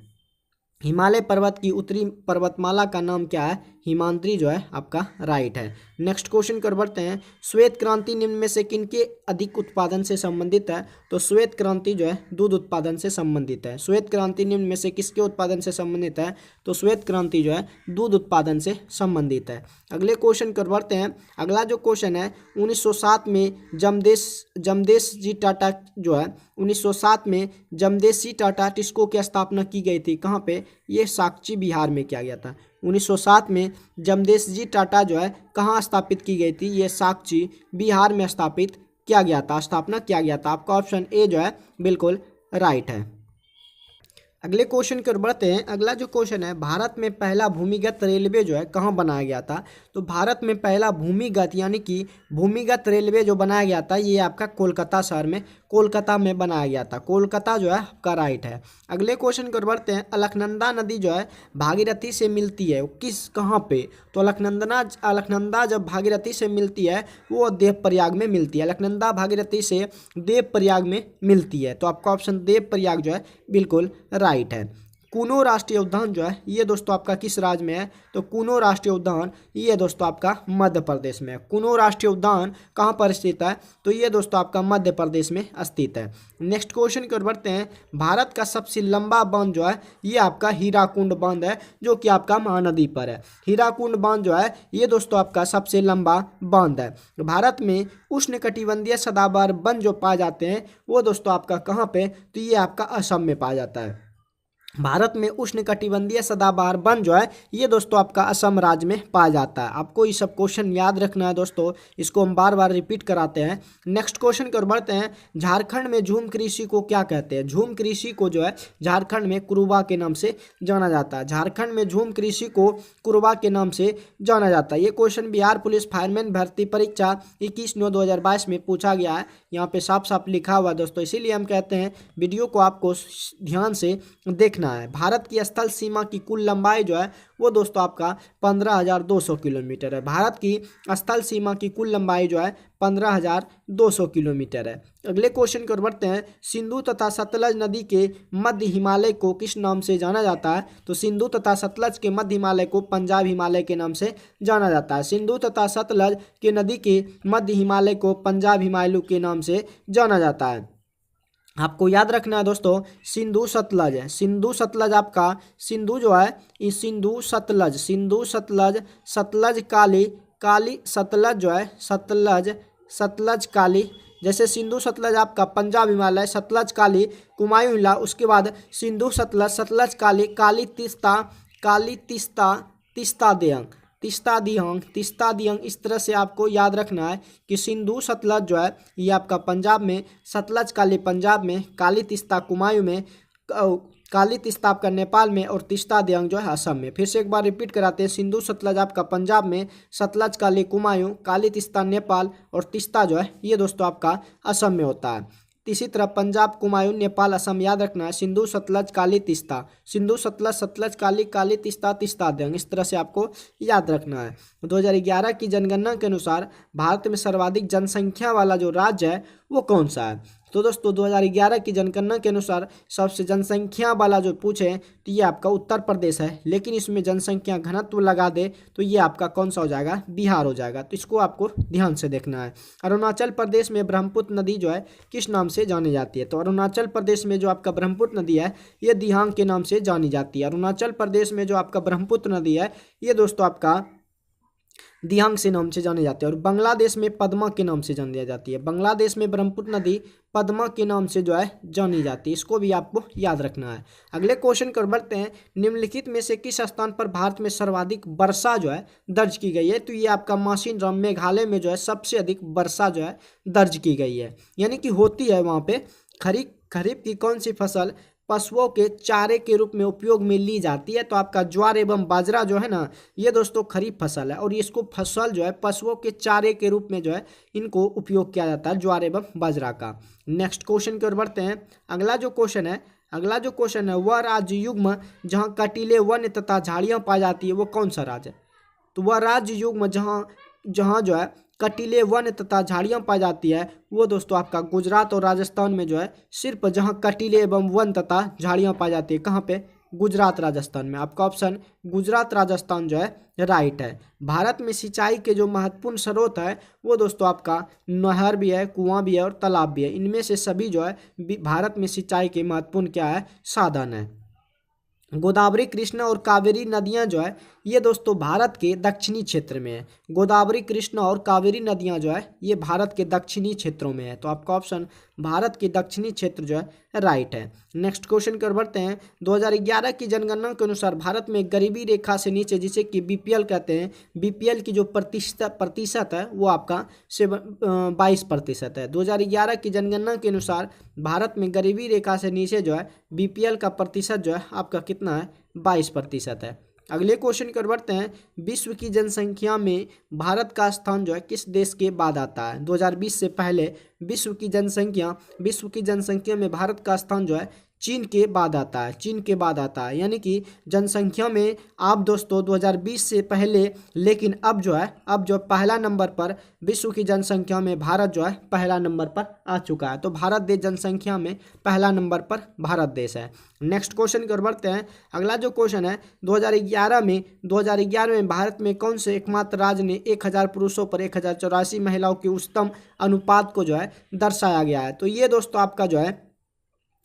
हिमालय पर्वत की उत्तरी पर्वतमाला का नाम क्या है? हिमाद्री जो है आपका राइट है। नेक्स्ट क्वेश्चन कर बढ़ते हैं। श्वेत क्रांति निम्न में से किनके अधिक उत्पादन से संबंधित है? तो श्वेत क्रांति जो है दूध उत्पादन से संबंधित है। श्वेत क्रांति निम्न में से किसके उत्पादन से संबंधित है? तो श्वेत क्रांति जो है दूध उत्पादन से संबंधित है। अगले क्वेश्चन कर बढ़ते हैं। अगला जो क्वेश्चन है, 1907 में जमशेदजी टाटा जो है 1907 में जमशेदजी टाटा टिस्को की स्थापना की गई थी। कहाँ पे? ये साक्ची बिहार में किया गया था। 1907 में जमशेदजी टाटा जो है कहाँ स्थापित की गई थी? ये साक्ची बिहार में स्थापित किया गया था, स्थापना किया गया था। आपका ऑप्शन ए जो है बिल्कुल राइट है। अगले क्वेश्चन की ओर बढ़ते हैं। अगला जो क्वेश्चन है, भारत में पहला भूमिगत रेलवे जो है कहाँ बनाया गया था? तो भारत में पहला भूमिगत यानी कि भूमिगत रेलवे जो बनाया गया था ये आपका कोलकाता शहर में, कोलकाता में बनाया गया था। कोलकाता जो है आपका राइट है। अगले क्वेश्चन की ओर बढ़ते हैं। अलकनंदा नदी जो है भागीरथी से मिलती है, किस कहाँ पे? तो अलकनंदा जब भागीरथी से मिलती है वो देवप्रयाग में मिलती है। अलकनंदा भागीरथी से देवप्रयाग में मिलती है। तो आपका ऑप्शन देवप्रयाग जो है बिल्कुल राइट है। कूनो राष्ट्रीय उद्यान जो है ये दोस्तों आपका किस राज्य में है? तो कूनो राष्ट्रीय उद्यान ये दोस्तों आपका मध्य प्रदेश में है। कूनो राष्ट्रीय उद्यान कहाँ पर स्थित है? तो ये दोस्तों आपका मध्य प्रदेश में स्थित है। नेक्स्ट क्वेश्चन की ओर बढ़ते हैं। भारत का सबसे लंबा बांध जो है ये आपका हीराकुंड बांध है जो कि आपका महानदी पर है। हीराकुंड बांध जो है ये दोस्तों आपका सबसे लंबा बांध है। भारत में उष्णकटिबंधीय सदाबहार वन जो पाए जाते हैं वो दोस्तों आपका कहाँ पे? तो ये आपका असम में पाया जाता है। भारत में उष्णकटिबंधीय सदाबहार वन जो है ये दोस्तों आपका असम राज्य में पाया जाता है। आपको ये सब क्वेश्चन याद रखना है दोस्तों, इसको हम बार बार रिपीट कराते हैं। नेक्स्ट क्वेश्चन की ओर बढ़ते हैं। झारखंड में झूम कृषि को क्या कहते हैं? झूम कृषि को जो है झारखंड में कुरुबा के नाम से जाना जाता है। झारखंड में झूम कृषि को कुरुबा के नाम से जाना जाता है। ये क्वेश्चन बिहार पुलिस फायरमैन भर्ती परीक्षा 21/9/2022 में पूछा गया है। यहाँ पे साफ साफ लिखा हुआ है दोस्तों, इसीलिए हम कहते हैं वीडियो को आपको ध्यान से देखना है। भारत की स्थल सीमा की कुल लंबाई जो है वो दोस्तों आपका 15,200 किलोमीटर है। भारत की स्थल सीमा की कुल लंबाई जो है 15,200 किलोमीटर है। अगले क्वेश्चन की ओर बढ़ते हैं। सिंधु तथा सतलज नदी के मध्य हिमालय को किस नाम से जाना जाता है? तो सिंधु तथा सतलज के मध्य हिमालय को पंजाब हिमालय के नाम से जाना जाता है। सिंधु तथा सतलज के नदी के मध्य हिमालय को पंजाब हिमालय के नाम से जाना जाता है। आपको याद रखना है दोस्तों, सिंधु सतलज है। सिंधु सतलज आपका सिंधु जो है इस सिंधु सतलज सतलज काली सतलज जो है सतलज काली जैसे सिंधु सतलज आपका पंजाब हिमालय, सतलज काली कुमायूं हिला, उसके बाद सिंधु सतलज, सतलज काली, काली तीस्ता, काली तीस्ता, तीस्ता देयंग, तीस्ता दियांग, तीस्ता दियांग। इस तरह से आपको याद रखना है कि सिंधु सतलज जो है ये आपका पंजाब में, सतलज काली पंजाब में, काली तीस्ता कुमायूं में, काली तीस्ता आपका नेपाल में और तीस्ता दियांग जो है असम में। फिर से एक बार रिपीट कराते हैं, सिंधु सतलज आपका पंजाब में, सतलज काली कुमायूं, काली तीस्ता नेपाल और तीस्ता जो है ये दोस्तों आपका असम में होता है। इसी तरह पंजाब, कुमायूं, नेपाल, असम याद रखना है, सिंधु सतलज काली तीस्ता, सिंधु सतलज, सतलज काली, काली तीस्ता, तीस्ता देंगे, इस तरह से आपको याद रखना है। 2011 की जनगणना के अनुसार भारत में सर्वाधिक जनसंख्या वाला जो राज्य है वो कौन सा है? तो दोस्तों 2011 की जनगणना के अनुसार सबसे जनसंख्या वाला जो पूछे तो ये आपका उत्तर प्रदेश है, लेकिन इसमें जनसंख्या घनत्व लगा दे तो ये आपका कौन सा हो जाएगा? बिहार हो जाएगा। तो इसको आपको ध्यान से देखना है। अरुणाचल प्रदेश में ब्रह्मपुत्र नदी जो है किस नाम से जानी जाती है? तो अरुणाचल प्रदेश में जो आपका ब्रह्मपुत्र नदी है ये दिहांग के नाम से जानी जाती है। अरुणाचल प्रदेश में जो आपका ब्रह्मपुत्र नदी है ये दोस्तों आपका दिहांग से नाम से जानी जाती है। और बांग्लादेश में पद्मा के नाम से जानी जाती है। बांग्लादेश में ब्रह्मपुत्र नदी पद्मा के नाम से जो है जानी जाती है, इसको भी आपको याद रखना है। अगले क्वेश्चन कर बढ़ते हैं, निम्नलिखित में से किस स्थान पर भारत में सर्वाधिक वर्षा जो है दर्ज की गई है? तो ये आपका मासिनराम मेघालय में जो है सबसे अधिक वर्षा जो है दर्ज की गई है, यानी कि होती है वहाँ पे। खरीफ की कौन सी फसल पशुओं के चारे के रूप में उपयोग में ली जाती है? तो आपका ज्वार एवं बाजरा जो है ना ये दोस्तों खरीफ फसल है, और इसको फसल जो है पशुओं के चारे के रूप में जो है इनको उपयोग किया जाता है, ज्वार एवं बाजरा का। नेक्स्ट क्वेश्चन की ओर बढ़ते हैं। अगला जो क्वेश्चन है वह राज्य युग्म जहाँ कटीले वन तथा झाड़ियाँ पाई जाती है वो कौन सा राज्य है? तो वह राज्य युग्म जहाँ जो है कटीले वन तथा झाड़ियाँ पाई जाती है वो दोस्तों आपका गुजरात और राजस्थान में जो है सिर्फ जहाँ कटीले एवं वन तथा झाड़ियाँ पाई जाती है, कहाँ पे? गुजरात राजस्थान में। आपका ऑप्शन गुजरात राजस्थान जो है राइट है। भारत में सिंचाई के जो महत्वपूर्ण स्रोत है वो दोस्तों आपका नहर भी है, कुआं भी है और तालाब भी है। इनमें से सभी जो है भारत में सिंचाई के महत्वपूर्ण क्या है? साधन है। गोदावरी, कृष्णा और कावेरी नदियां जो है ये दोस्तों भारत के दक्षिणी क्षेत्र में है। गोदावरी, कृष्णा और कावेरी नदियां जो है ये भारत के दक्षिणी क्षेत्रों में है। तो आपका ऑप्शन भारत के दक्षिणी क्षेत्र जो है राइट है। नेक्स्ट क्वेश्चन कर बढ़ते हैं। 2011 की जनगणना के अनुसार भारत में गरीबी रेखा से नीचे, जिसे कि बीपीएल कहते हैं, बीपीएल की जो प्रतिशत है वो आपका 22% है। 2011 की जनगणना के अनुसार भारत में गरीबी रेखा से नीचे जो है बीपीएल का प्रतिशत जो है आपका कितना है? 22% है। अगले क्वेश्चन कर बढ़ते हैं। विश्व की जनसंख्या में भारत का स्थान जो है किस देश के बाद आता है? 2020 से पहले विश्व की जनसंख्या में भारत का स्थान जो है चीन के बाद आता है, चीन के बाद आता है। यानी कि जनसंख्या में आप दोस्तों 2020 से पहले, लेकिन अब जो पहला नंबर पर विश्व की जनसंख्या में भारत जो है पहला नंबर पर आ चुका है। तो भारत देश जनसंख्या में पहला नंबर पर भारत देश है। नेक्स्ट क्वेश्चन की ओर बढ़ते हैं। अगला जो क्वेश्चन है 2011 में भारत में कौन से एकमात्र राज्य ने 1000 पुरुषों पर 1084 महिलाओं के उच्चतम अनुपात को जो है दर्शाया गया है? तो ये दोस्तों आपका जो है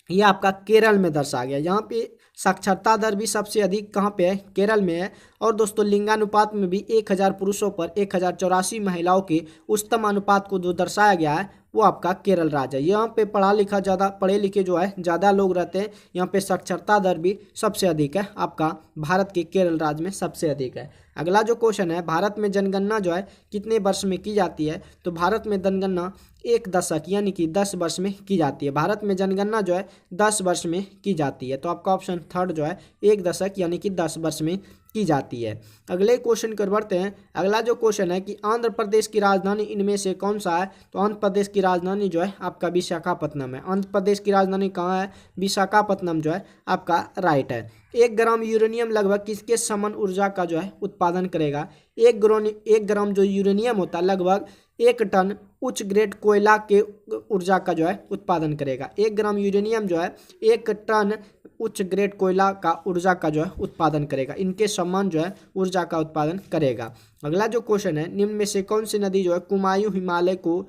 ये आपका केरल में दर्शाया गया। यहाँ पे साक्षरता दर भी सबसे अधिक कहाँ पे है? केरल में है। और दोस्तों लिंगानुपात में भी 1000 पुरुषों पर 1084 महिलाओं के उच्चतम अनुपात को जो दर्शाया गया है वो आपका केरल राज्य है। यहाँ पे पढ़े लिखे जो है ज़्यादा लोग रहते हैं। यहाँ पे साक्षरता दर भी सबसे अधिक है, आपका भारत के केरल राज्य में सबसे अधिक है। अगला जो क्वेश्चन है, भारत में जनगणना जो है कितने वर्ष में की जाती है? तो भारत में जनगणना 1 दशक यानी कि 10 वर्ष में की जाती है। भारत में जनगणना जो है 10 वर्ष में की जाती है। तो आपका ऑप्शन थर्ड जो है 1 दशक यानी कि 10 वर्ष में की जाती है। अगले क्वेश्चन कर बढ़ते हैं। अगला जो क्वेश्चन है कि आंध्र प्रदेश की राजधानी इनमें से कौन सा है? तो आंध्र प्रदेश की राजधानी जो है आपका विशाखापत्तनम है। आंध्र प्रदेश की राजधानी कहाँ है? विशाखापत्तनम जो है आपका राइट है। 1 ग्राम यूरेनियम लगभग किसके समान ऊर्जा का जो है उत्पादन करेगा? 1 ग्राम जो यूरेनियम होता है लगभग 1 टन उच्च ग्रेड कोयला के ऊर्जा का जो है उत्पादन करेगा। 1 ग्राम यूरेनियम जो है 1 टन उच्च ग्रेड कोयला का ऊर्जा का जो है उत्पादन करेगा। इनके समान जो है ऊर्जा का उत्पादन करेगा। अगला जो क्वेश्चन है, निम्न में से कौन सी नदी जो है कुमायूं हिमालय को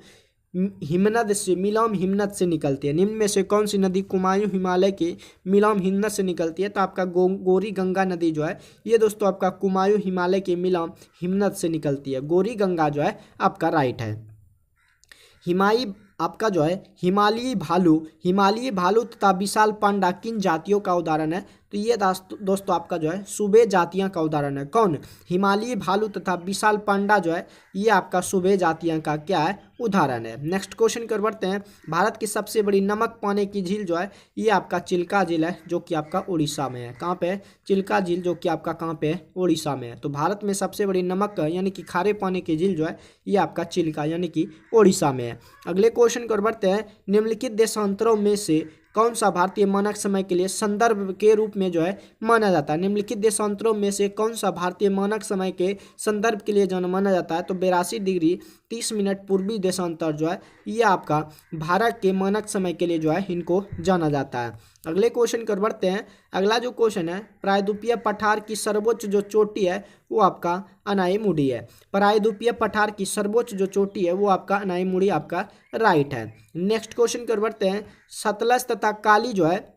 मिलाम हिमनद से निकलती है? निम्न में से कौन सी नदी कुमायूं हिमालय के मिलाम हिमनद से निकलती है? तो आपका गौरी गंगा नदी जो है ये दोस्तों आपका कुमायूं हिमालय के मिलाम हिमनद से निकलती है। गौरी गंगा जो है आपका राइट है। आपका जो है हिमालयी भालू तथा विशाल पांडा किन जातियों का उदाहरण है? तो ये दोस्तों आपका जो है सूबे जातियां का उदाहरण है। कौन? हिमालयी भालू तथा विशाल पांडा जो है ये आपका सूबे जातियां का क्या है? उदाहरण है। नेक्स्ट क्वेश्चन कर बढ़ते हैं। भारत की सबसे बड़ी नमक पानी की झील जो है ये आपका चिल्का झील है, जो कि आपका उड़ीसा में है। कहाँ पे है? चिल्का झील, जो कि आपका कहाँ पे है? उड़ीसा में है। तो भारत में सबसे बड़ी नमक यानी कि खारे पानी की झील जो है ये आपका चिल्का यानी कि उड़ीसा में है। अगले क्वेश्चन कर बढ़ते हैं। निम्नलिखित देशांतरों में से कौन सा भारतीय मानक समय के लिए संदर्भ के रूप में जो है माना जाता है? निम्नलिखित देशांतरों में से कौन सा भारतीय मानक समय के संदर्भ के लिए जो माना जाता है? तो 82 डिग्री 30 मिनट पूर्वी देशांतर जो है ये आपका भारत के मानक समय के लिए जो है इनको जाना जाता है। अगले क्वेश्चन कर बढ़ते हैं। अगला जो क्वेश्चन है, प्रायद्वीपीय पठार की सर्वोच्च जो चोटी है वो आपका अनाईमुड़ी है। प्रायद्वीपीय पठार की सर्वोच्च जो चोटी है वो आपका अनाईमुड़ी आपका राइट है। नेक्स्ट क्वेश्चन कर बढ़ते हैं। सतलज तथा काली जो है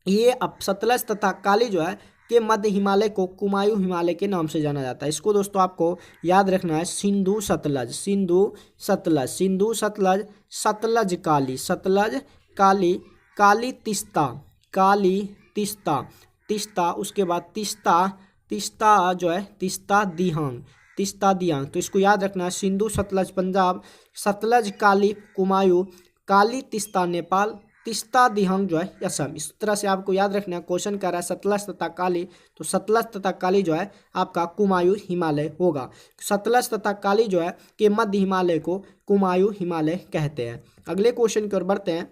ये अब सतलज तथा काली जो है के मध्य हिमालय को कुमायूं हिमालय के नाम से जाना जाता है। इसको दोस्तों आपको याद रखना है। सिंधु सतलज, सिंधु सतलज, सिंधु सतलज, सतलज काली, सतलज काली, काली तीस्ता, काली तीस्ता, तीस्ता, उसके बाद तीस्ता, तीस्ता जो है तीस्ता दिहांग, तीस्ता दिहांग। तो इसको याद रखना है। सिंधु सतलज पंजाब, सतलज काली कुमायूं, काली तीस्ता नेपाल, तीस्ता दिहांग जो है असम। इस तरह से आपको याद रखना है। क्वेश्चन कर रहा है सतलज तथा काली, तो सतलज तथा काली जो है आपका कुमायूं हिमालय होगा। सतलज तथा काली जो है के मध्य हिमालय को कुमायूं हिमालय कहते हैं। अगले क्वेश्चन की ओर बढ़ते हैं।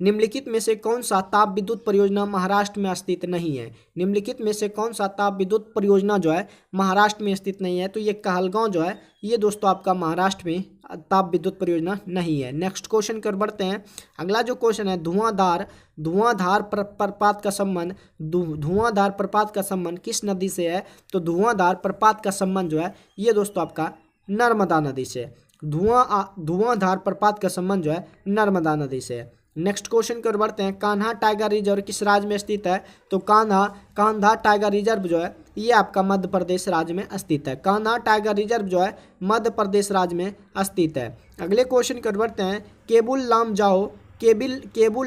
निम्नलिखित में से कौन सा ताप विद्युत परियोजना महाराष्ट्र में स्थित नहीं है? निम्नलिखित में से कौन सा ताप विद्युत परियोजना जो है महाराष्ट्र में स्थित नहीं है? तो ये कहलगांव जो है ये दोस्तों आपका महाराष्ट्र में ताप विद्युत परियोजना नहीं है। नेक्स्ट क्वेश्चन कर बढ़ते हैं। अगला जो क्वेश्चन है, धुआंधार प्रपात का संबंध, धुआंधार प्रपात का संबंध किस नदी से है? तो धुआंधार प्रपात का संबंध जो है ये दोस्तों आपका नर्मदा नदी से। धुआंधार प्रपात का संबंध जो है नर्मदा नदी से है। नेक्स्ट क्वेश्चन की ओर बढ़ते हैं। कान्हा टाइगर रिजर्व किस राज्य में स्थित है? तो कान्हा टाइगर रिजर्व जो है ये आपका मध्य प्रदेश राज्य में स्थित है। कान्हा टाइगर रिजर्व जो है मध्य प्रदेश राज्य में स्थित है। अगले क्वेश्चन की ओर बढ़ते हैं। केबुल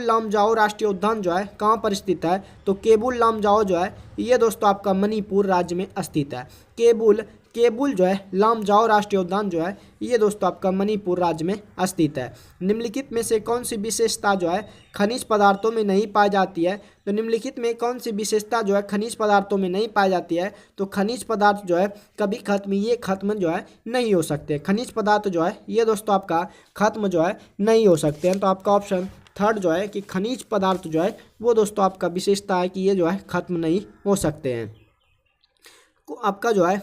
लामजाओ राष्ट्रीय उद्यान जो है कहाँ पर स्थित है? तो केबुल लामजाओ जो है ये दोस्तों आपका मणिपुर राज्य में स्थित है। केबुल जो है लामजाओ राष्ट्रीय उद्यान जो है ये दोस्तों आपका मणिपुर राज्य में स्थित है। निम्नलिखित में से कौन सी विशेषता जो है खनिज पदार्थों में नहीं पाई जाती है? तो निम्नलिखित में कौन सी विशेषता जो है खनिज पदार्थों में नहीं पाई जाती है? तो खनिज पदार्थ जो है कभी खत्म जो है नहीं हो सकते। खनिज पदार्थ जो है ये दोस्तों आपका खत्म जो है नहीं हो सकते हैं। तो आपका ऑप्शन थर्ड जो है कि खनिज पदार्थ जो है वो दोस्तों आपका विशेषता है कि ये जो है खत्म नहीं हो सकते हैं। आपका जो है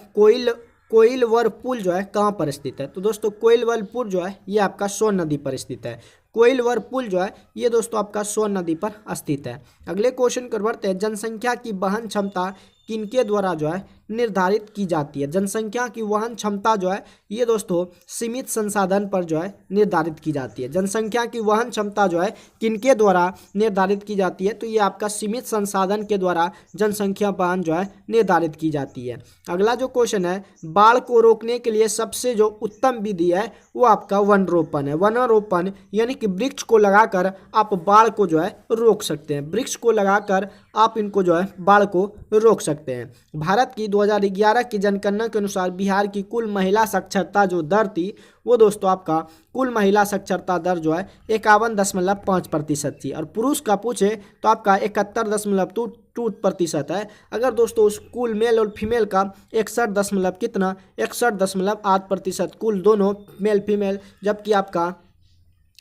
कोइलवरपुर जो है कहाँ पर स्थित है? तो दोस्तों कोइलवरपुर जो है ये आपका सोन नदी पर स्थित है। कोइलवरपुर जो है ये दोस्तों आपका सोन नदी पर स्थित है। अगले क्वेश्चन कर बढ़ते हैं। जनसंख्या की वहन क्षमता किनके द्वारा जो है निर्धारित की जाती है? जनसंख्या की वहन क्षमता जो है ये दोस्तों सीमित संसाधन पर जो है निर्धारित की जाती है। जनसंख्या की वहन क्षमता जो है किनके द्वारा निर्धारित की जाती है? तो ये आपका सीमित संसाधन के द्वारा जनसंख्या वहन जो है निर्धारित की जाती है। अगला जो क्वेश्चन है, बाढ़ को रोकने के लिए सबसे जो उत्तम विधि है वो आपका वनरोपण है। वनरोपण यानी कि वृक्ष को लगाकर आप बाढ़ को जो है रोक सकते हैं। वृक्ष को लगाकर आप इनको जो है बाढ़ को रोक सकते हैं। भारत की 2011 की जनगणना के अनुसार बिहार की कुल महिला साक्षरता जो दर थी वो दोस्तों आपका कुल महिला साक्षरता दर जो है 51.5% थी। और पुरुष का पूछे तो आपका 71.2% है। अगर दोस्तों उस कुल मेल और फीमेल का 61.8% कुल दोनों मेल फीमेल, जबकि आपका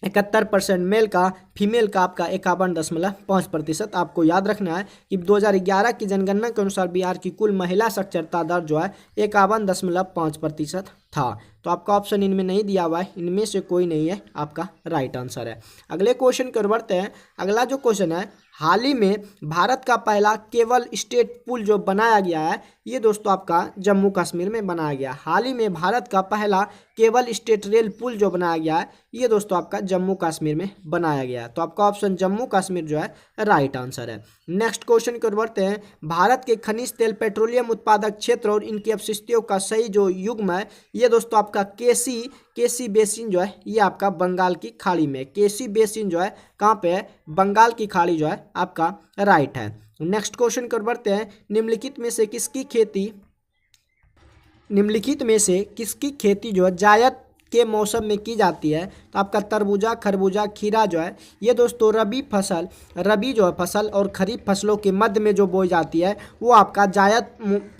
71% मेल का, फीमेल का आपका 51.5%। आपको याद रखना है कि 2011 की जनगणना के अनुसार बिहार की कुल महिला साक्षरता दर जो है 51.5% था। तो आपका ऑप्शन इनमें नहीं दिया हुआ है, इनमें से कोई नहीं है आपका राइट आंसर है। अगले क्वेश्चन की ओर बढ़ते हैं। अगला जो क्वेश्चन है, हाल ही में भारत का पहला केबल स्टेट पुल जो बनाया गया है ये दोस्तों आपका जम्मू कश्मीर में बनाया गया। हाल ही में भारत का पहला केबल स्टेट रेल पुल जो बनाया गया है ये दोस्तों आपका जम्मू कश्मीर में बनाया गया। तो आपका ऑप्शन जम्मू कश्मीर जो है राइट आंसर है। नेक्स्ट क्वेश्चन की ओर बढ़ते हैं। भारत के खनिज तेल पेट्रोलियम उत्पादक क्षेत्र और इनकी अपशिष्टों का सही जो युग्म है ये दोस्तों आपका केसी बेसिन जो है ये आपका बंगाल की खाड़ी में। केसी बेसिन जो है कहाँ पे है? बंगाल की खाड़ी जो है आपका राइट है। नेक्स्ट क्वेश्चन की ओर बढ़ते हैं। निम्नलिखित में से किसकी खेती जो है जायद के मौसम में की जाती है? तो आपका तरबूजा, खरबूजा, खीरा जो है ये दोस्तों रबी जो है फसल और खरीफ फसलों के मध्य में जो बोई जाती है वो आपका जायद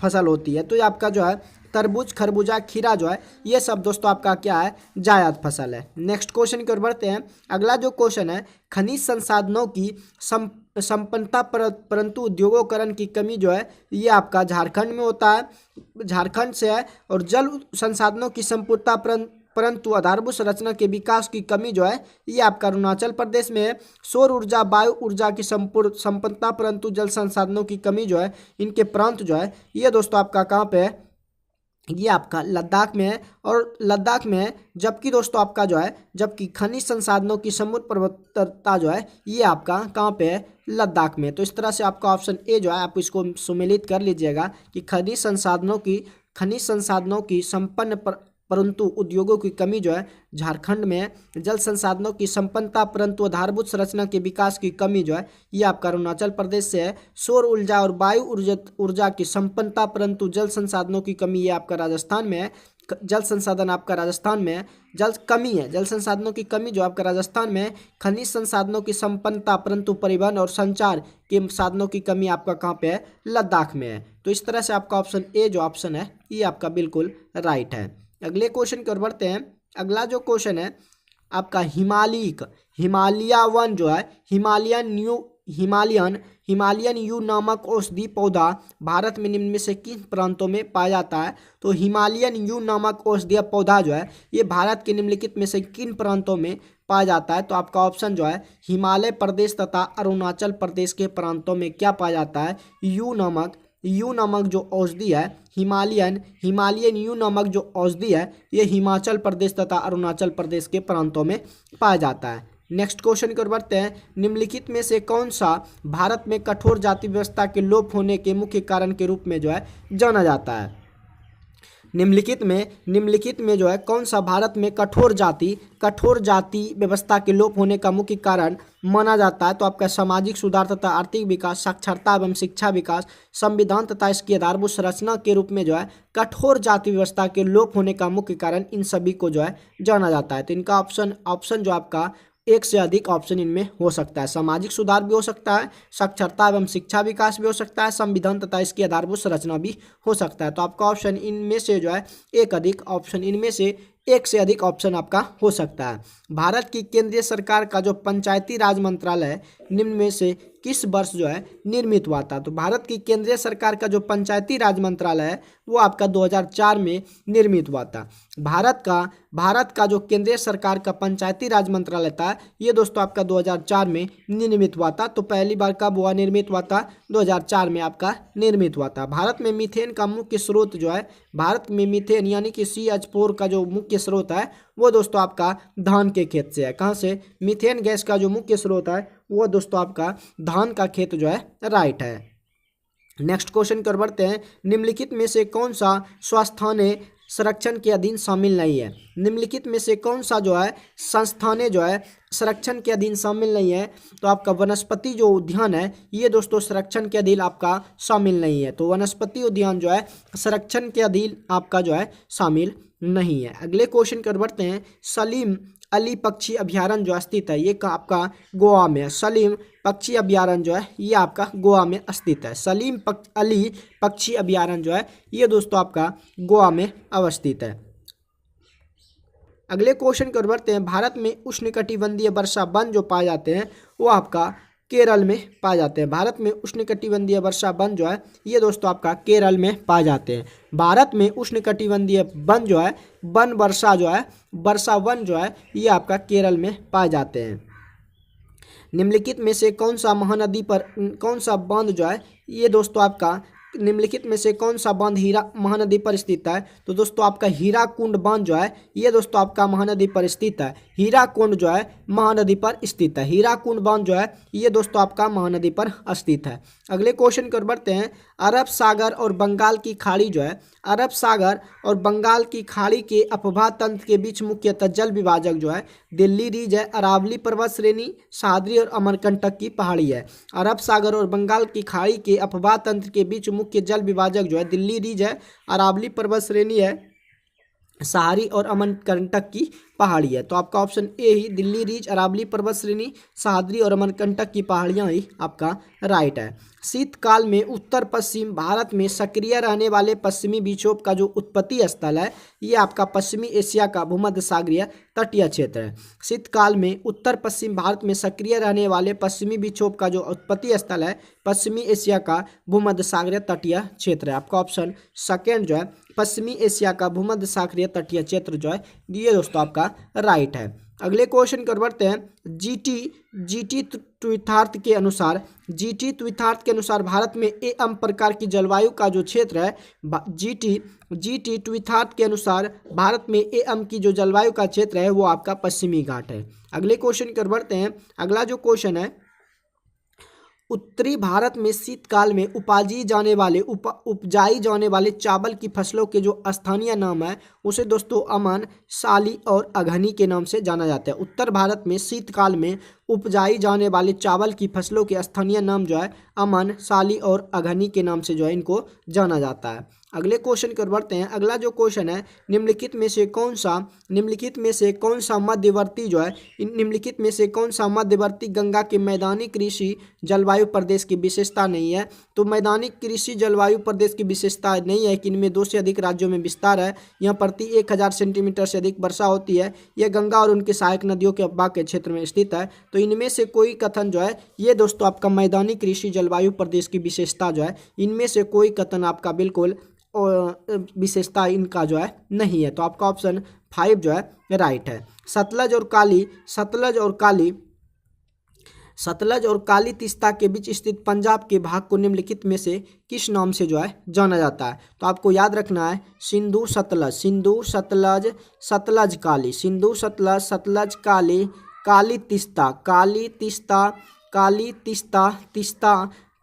फसल होती है। तो ये आपका जो है तरबूज, खरबूजा, खीरा जो है ये सब दोस्तों आपका क्या है? जायद फसल है। नेक्स्ट क्वेश्चन की ओर बढ़ते हैं। अगला जो क्वेश्चन है, खनिज संसाधनों की संपन्नता परंतु उद्योगीकरण की कमी जो है ये आपका झारखंड में होता है, झारखंड से है। और जल संसाधनों की संपूर्णता परंतु आधारभूत संरचना के विकास की कमी जो है ये आपका अरुणाचल प्रदेश में है। सौर ऊर्जा, वायु ऊर्जा की संपन्नता परंतु जल संसाधनों की कमी जो है इनके प्रांत जो है ये दोस्तों आपका कहाँ पे है? ये आपका लद्दाख में है। और लद्दाख में है जबकि दोस्तों आपका जो है जबकि खनिज संसाधनों की समुद्र पर्वतता जो है ये आपका कहाँ पे है? लद्दाख में। तो इस तरह से आपका ऑप्शन ए जो है आप इसको सुमेलित कर लीजिएगा कि खनिज संसाधनों की संपन्न परंतु उद्योगों की कमी जो है झारखंड में है। जल संसाधनों की संपन्नता परंतु आधारभूत संरचना के विकास की कमी जो है ये आपका अरुणाचल प्रदेश से है। सौर ऊर्जा और वायु ऊर्जा की संपन्नता परंतु जल संसाधनों की कमी ये आपका राजस्थान में है। जल संसाधन आपका राजस्थान में है। जल संसाधनों की कमी जो आपका राजस्थान में है। खनिज संसाधनों की संपन्नता परंतु परिवहन और संचार के साधनों की कमी आपका कहाँ पे है? लद्दाख में है। तो इस तरह से आपका ऑप्शन ए जो ऑप्शन है ये आपका बिल्कुल राइट है। अगले क्वेश्चन की ओर बढ़ते हैं। अगला जो क्वेश्चन है आपका हिमालया वन जो है हिमालयन यू नामक औषधि पौधा भारत में निम्न में से किन प्रांतों में पाया जाता है? तो हिमालयन यू नामक औषधीय पौधा जो है ये भारत के निम्नलिखित में से किन प्रांतों में पाया जाता है? तो आपका ऑप्शन जो है हिमालय प्रदेश तथा अरुणाचल प्रदेश के प्रांतों में क्या पाया जाता है? यू नामक जो औषधि है हिमालयन यू नामक जो औषधि है ये हिमाचल प्रदेश तथा अरुणाचल प्रदेश के प्रांतों में पाया जाता है। नेक्स्ट क्वेश्चन की ओर बढ़ते हैं। निम्नलिखित में से कौन सा भारत में कठोर जाति व्यवस्था के लोप होने के मुख्य कारण के रूप में जो है जाना जाता है? निम्नलिखित में जो है कौन सा भारत में कठोर जाति व्यवस्था के लोप होने का मुख्य कारण माना जाता है? तो आपका सामाजिक सुधार तथा आर्थिक विकास, साक्षरता एवं शिक्षा विकास, संविधान तथा इसकी आधारभूत संरचना के रूप में जो है कठोर जाति व्यवस्था के लोप होने का मुख्य कारण इन सभी को जो है जाना जाता है। तो इनका ऑप्शन जो आपका एक से अधिक ऑप्शन इनमें हो सकता है। सामाजिक सुधार भी हो सकता है, साक्षरता एवं शिक्षा विकास भी हो सकता है, संविधान तथा इसकी आधारभूत संरचना भी हो सकता है। तो आपका ऑप्शन इनमें से जो है एक से अधिक ऑप्शन आपका हो सकता है। भारत की केंद्रीय सरकार का जो पंचायती राज मंत्रालय है निम्न में से किस वर्ष जो है निर्मित हुआ था? तो भारत की केंद्रीय सरकार का जो पंचायती राज मंत्रालय है वो आपका 2004 में निर्मित हुआ था। भारत का जो केंद्रीय सरकार का पंचायती राज मंत्रालय था ये दोस्तों आपका 2004 में निर्मित हुआ था। तो पहली बार कब हुआ निर्मित हुआ था? 2004 में आपका निर्मित हुआ था। भारत में मीथेन का मुख्य स्रोत जो है मीथेन यानी कि CH4 का जो मुख्य स्रोत है वो दोस्तों आपका धान के खेत से है। कहाँ से? मीथेन गैस का जो मुख्य स्रोत है वो दोस्तों आपका धान का खेत जो है राइट है। नेक्स्ट क्वेश्चन की ओर बढ़ते हैं। निम्नलिखित में से कौन सा स्वास्थ्य संरक्षण के अधीन शामिल नहीं है? निम्नलिखित में से कौन सा जो है संस्थानें जो है संरक्षण के अधीन शामिल नहीं है? तो आपका वनस्पति जो उद्यान है ये दोस्तों संरक्षण के अधीन आपका शामिल नहीं है। तो वनस्पति उद्यान जो है संरक्षण के अधीन आपका जो है शामिल नहीं है। अगले क्वेश्चन की ओर बढ़ते हैं। सलीम अली पक्षी अभ्यारण्य जो स्थित है ये आपका गोवा में है। सलीम पक्षी अभ्यारण्य जो है ये आपका गोवा में स्थित है। सलीम अली पक्षी अभ्यारण्य जो है ये दोस्तों आपका गोवा में अवस्थित है। अगले क्वेश्चन की ओर बढ़ते हैं। भारत में उष्णकटिबंधीय वर्षा वन जो पाए जाते हैं वो आपका केरल में पाए जाते हैं। भारत में उष्णकटिबंधीय वर्षा वन जो है ये दोस्तों आपका केरल में पाए जाते हैं। भारत में उष्णकटिबंधीय वन जो है वर्षा वन जो है ये आपका केरल में पाए जाते हैं। निम्नलिखित में से कौन सा महानदी पर कौन सा बांध जो है ये दोस्तों आपका निम्नलिखित में से कौन सा बांध हीरा महानदी पर स्थित है? तो दोस्तों आपका हीराकुंड बांध जो है ये दोस्तों आपका महानदी पर स्थित है। हीराकुंड जो है महानदी पर स्थित है। हीराकुंड बांध जो है ये दोस्तों आपका महानदी पर स्थित है। अगले क्वेश्चन की ओर बढ़ते हैं। अरब सागर और बंगाल की खाड़ी जो है, अरब सागर और बंगाल की खाड़ी के अपवाह तंत्र के बीच मुख्यतः जल विभाजक जो है दिल्ली रीज है, अरावली पर्वत श्रेणी, सह्याद्री और अमरकंटक की पहाड़ी है। अरब सागर और बंगाल की खाड़ी के अपवाह तंत्र के बीच मुख्य जल विभाजक जो है दिल्ली रीज है, अरावली पर्वत श्रेणी है, सह्याद्री और अमरकंटक की पहाड़ी है। तो आपका ऑप्शन ए ही दिल्ली रीज, अरावली पर्वत श्रेणी, सह्याद्री और अमरकंटक की पहाड़ियां ही आपका राइट है। शीतकाल में उत्तर पश्चिम भारत में सक्रिय रहने वाले पश्चिमी विक्षोभ का जो उत्पत्ति स्थल है ये आपका पश्चिमी एशिया का भूमध्य सागरीय तटीय क्षेत्र है। शीतकाल में उत्तर पश्चिम भारत में सक्रिय रहने वाले पश्चिमी विक्षोभ का जो उत्पत्ति स्थल है पश्चिमी एशिया का भूमध्य सागरीय तटीय क्षेत्र है। आपका ऑप्शन सेकेंड जो है पश्चिमी एशिया का भूमध्य सागरीय तटीय क्षेत्र जो है ये दोस्तों आपका राइट है। अगले क्वेश्चन कर बढ़ते हैं। जीटी द्वितार्थ के अनुसार, जीटी द्वितार्थ के अनुसार भारत में एम प्रकार की जलवायु का जो क्षेत्र है जीटी द्वितार्थ के अनुसार भारत में एम की जो जलवायु का क्षेत्र है वो आपका पश्चिमी घाट है। अगले क्वेश्चन कर बढ़ते हैं। अगला जो क्वेश्चन है, उत्तरी भारत में शीतकाल में उपजाई जाने वाले चावल की फसलों के जो स्थानीय नाम है उसे दोस्तों अमन, साली और अघनी के नाम से जाना जाता है। उत्तर भारत में शीतकाल में उपजाई जाने वाले चावल की फसलों के स्थानीय नाम जो है अमन, साली और अघनी के नाम से जो है इनको जाना जाता है। अगले क्वेश्चन की ओर बढ़ते हैं। अगला जो क्वेश्चन है, निम्नलिखित में से कौन सा मध्यवर्ती जो है निम्नलिखित में से कौन सा मध्यवर्ती गंगा के मैदानी कृषि जलवायु प्रदेश की विशेषता नहीं है? तो मैदानी कृषि जलवायु प्रदेश की विशेषता नहीं है कि इनमें 2 से अधिक राज्यों में विस्तार है, यहाँ प्रति 1000 सेंटीमीटर से अधिक वर्षा होती है, यह गंगा और उनके सहायक नदियों के अपवाह के क्षेत्र में स्थित है। तो इनमें से कोई कथन जो है ये दोस्तों आपका मैदानी कृषि जलवायु प्रदेश की विशेषता जो है इनमें से कोई कथन आपका बिल्कुल विशेषता इनका जो है नहीं है। तो आपका ऑप्शन 5 जो है राइट है। सतलज और काली तीस्ता के बीच स्थित पंजाब के भाग को निम्नलिखित में से किस नाम से जो है जाना जाता है? तो आपको याद रखना है सिंधु सतलज काली, सिंधु सतलज, सतलज काली, काली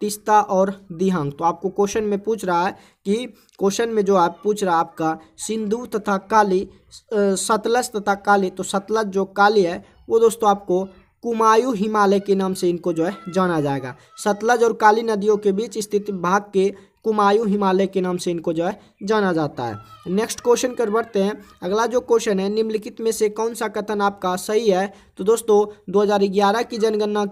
तीस्ता और दिहांग। तो आपको क्वेश्चन में पूछ रहा है कि क्वेश्चन में जो आप पूछ रहा है आपका सिंधु तथा काली, सतलज तथा काली, तो सतलज जो काली है वो दोस्तों आपको कुमायूं हिमालय के नाम से इनको जो है जाना जाएगा। सतलज और काली नदियों के बीच स्थित भाग के कुमायूं हिमालय के नाम से इनको जो है जाना जाता है। नेक्स्ट क्वेश्चन कर बढ़ते हैं। अगला जो क्वेश्चन है, निम्नलिखित में से कौन सा कथन आपका सही है? तो दोस्तों 2011 की जनगणना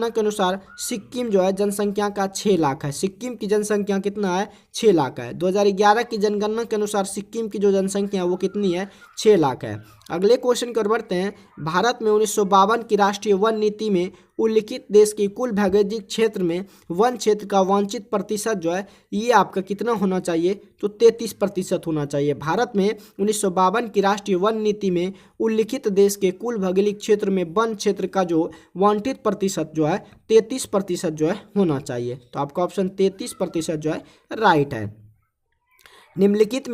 के अनुसार सिक्किम जो है जनसंख्या का 6 लाख है। सिक्किम की जनसंख्या कितना है? 6 लाख है। 2011 की जनगणना के अनुसार सिक्किम की जो जनसंख्या है वो कितनी है? 6 लाख है। अगले क्वेश्चन कर बढ़ते हैं। भारत में 1952 की राष्ट्रीय वन नीति में उल्लिखित देश के कुल भौगोलिक क्षेत्र में वन क्षेत्र का वांछित प्रतिशत जो है ये आपका कितना होना चाहिए? तो 33% होना चाहिए। भारत में 1952 की राष्ट्रीय वन नीति में उल्लिखित देश के कुल भौगोलिक क्षेत्र में वन क्षेत्र का जो वांछित प्रतिशत जो है 33% जो है होना चाहिए। तो आपका ऑप्शन 33% जो है राइट है। निम्नलिखित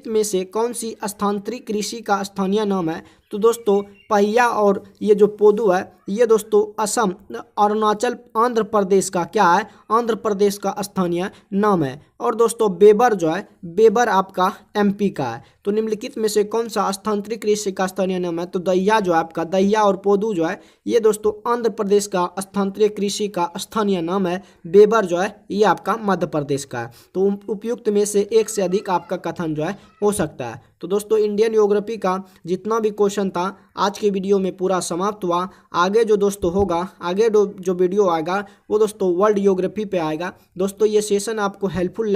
में से कौन सी स्थानांतरित कृषि का स्थानीय नाम है? तो दोस्तों पहिया और ये जो पोदू है ये दोस्तों असम, अरुणाचल, आंध्र प्रदेश का क्या है? आंध्र प्रदेश का स्थानीय नाम है। और दोस्तों बेबर जो है, बेबर आपका एमपी का है। तो निम्नलिखित में से कौन सा स्थानांतरित कृषि का स्थानीय नाम है? तो दहिया जो है आपका, दहिया और पोदू जो है ये दोस्तों आंध्र प्रदेश का स्थानांतरित कृषि का स्थानीय नाम है। बेबर जो है ये आपका मध्य प्रदेश का है। तो उपयुक्त में से एक से अधिक आपका कथन जो है हो सकता है। तो दोस्तों इंडियन ज्योग्राफी का जितना भी क्वेश्चन था आज के वीडियो में पूरा समाप्त हुआ। आगे जो दोस्तों होगा, आगे जो वीडियो आएगा वो दोस्तों वर्ल्ड ज्योग्राफी पे आएगा। दोस्तों ये सेशन आपको हेल्पफुल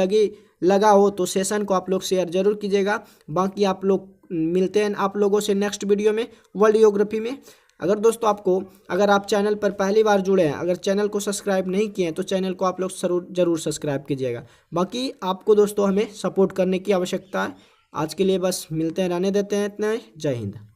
लगा हो तो सेशन को आप लोग शेयर जरूर कीजिएगा। बाकी आप लोग मिलते हैं आप लोगों से नेक्स्ट वीडियो में वर्ल्ड ज्योग्राफी में। अगर आप चैनल पर पहली बार जुड़े हैं, अगर चैनल को सब्सक्राइब नहीं किए हैं तो चैनल को आप लोग जरूर सब्सक्राइब कीजिएगा। बाकी आपको दोस्तों हमें सपोर्ट करने की आवश्यकता है। आज के लिए बस मिलते हैं, रहने देते हैं इतना ही। जय हिंद।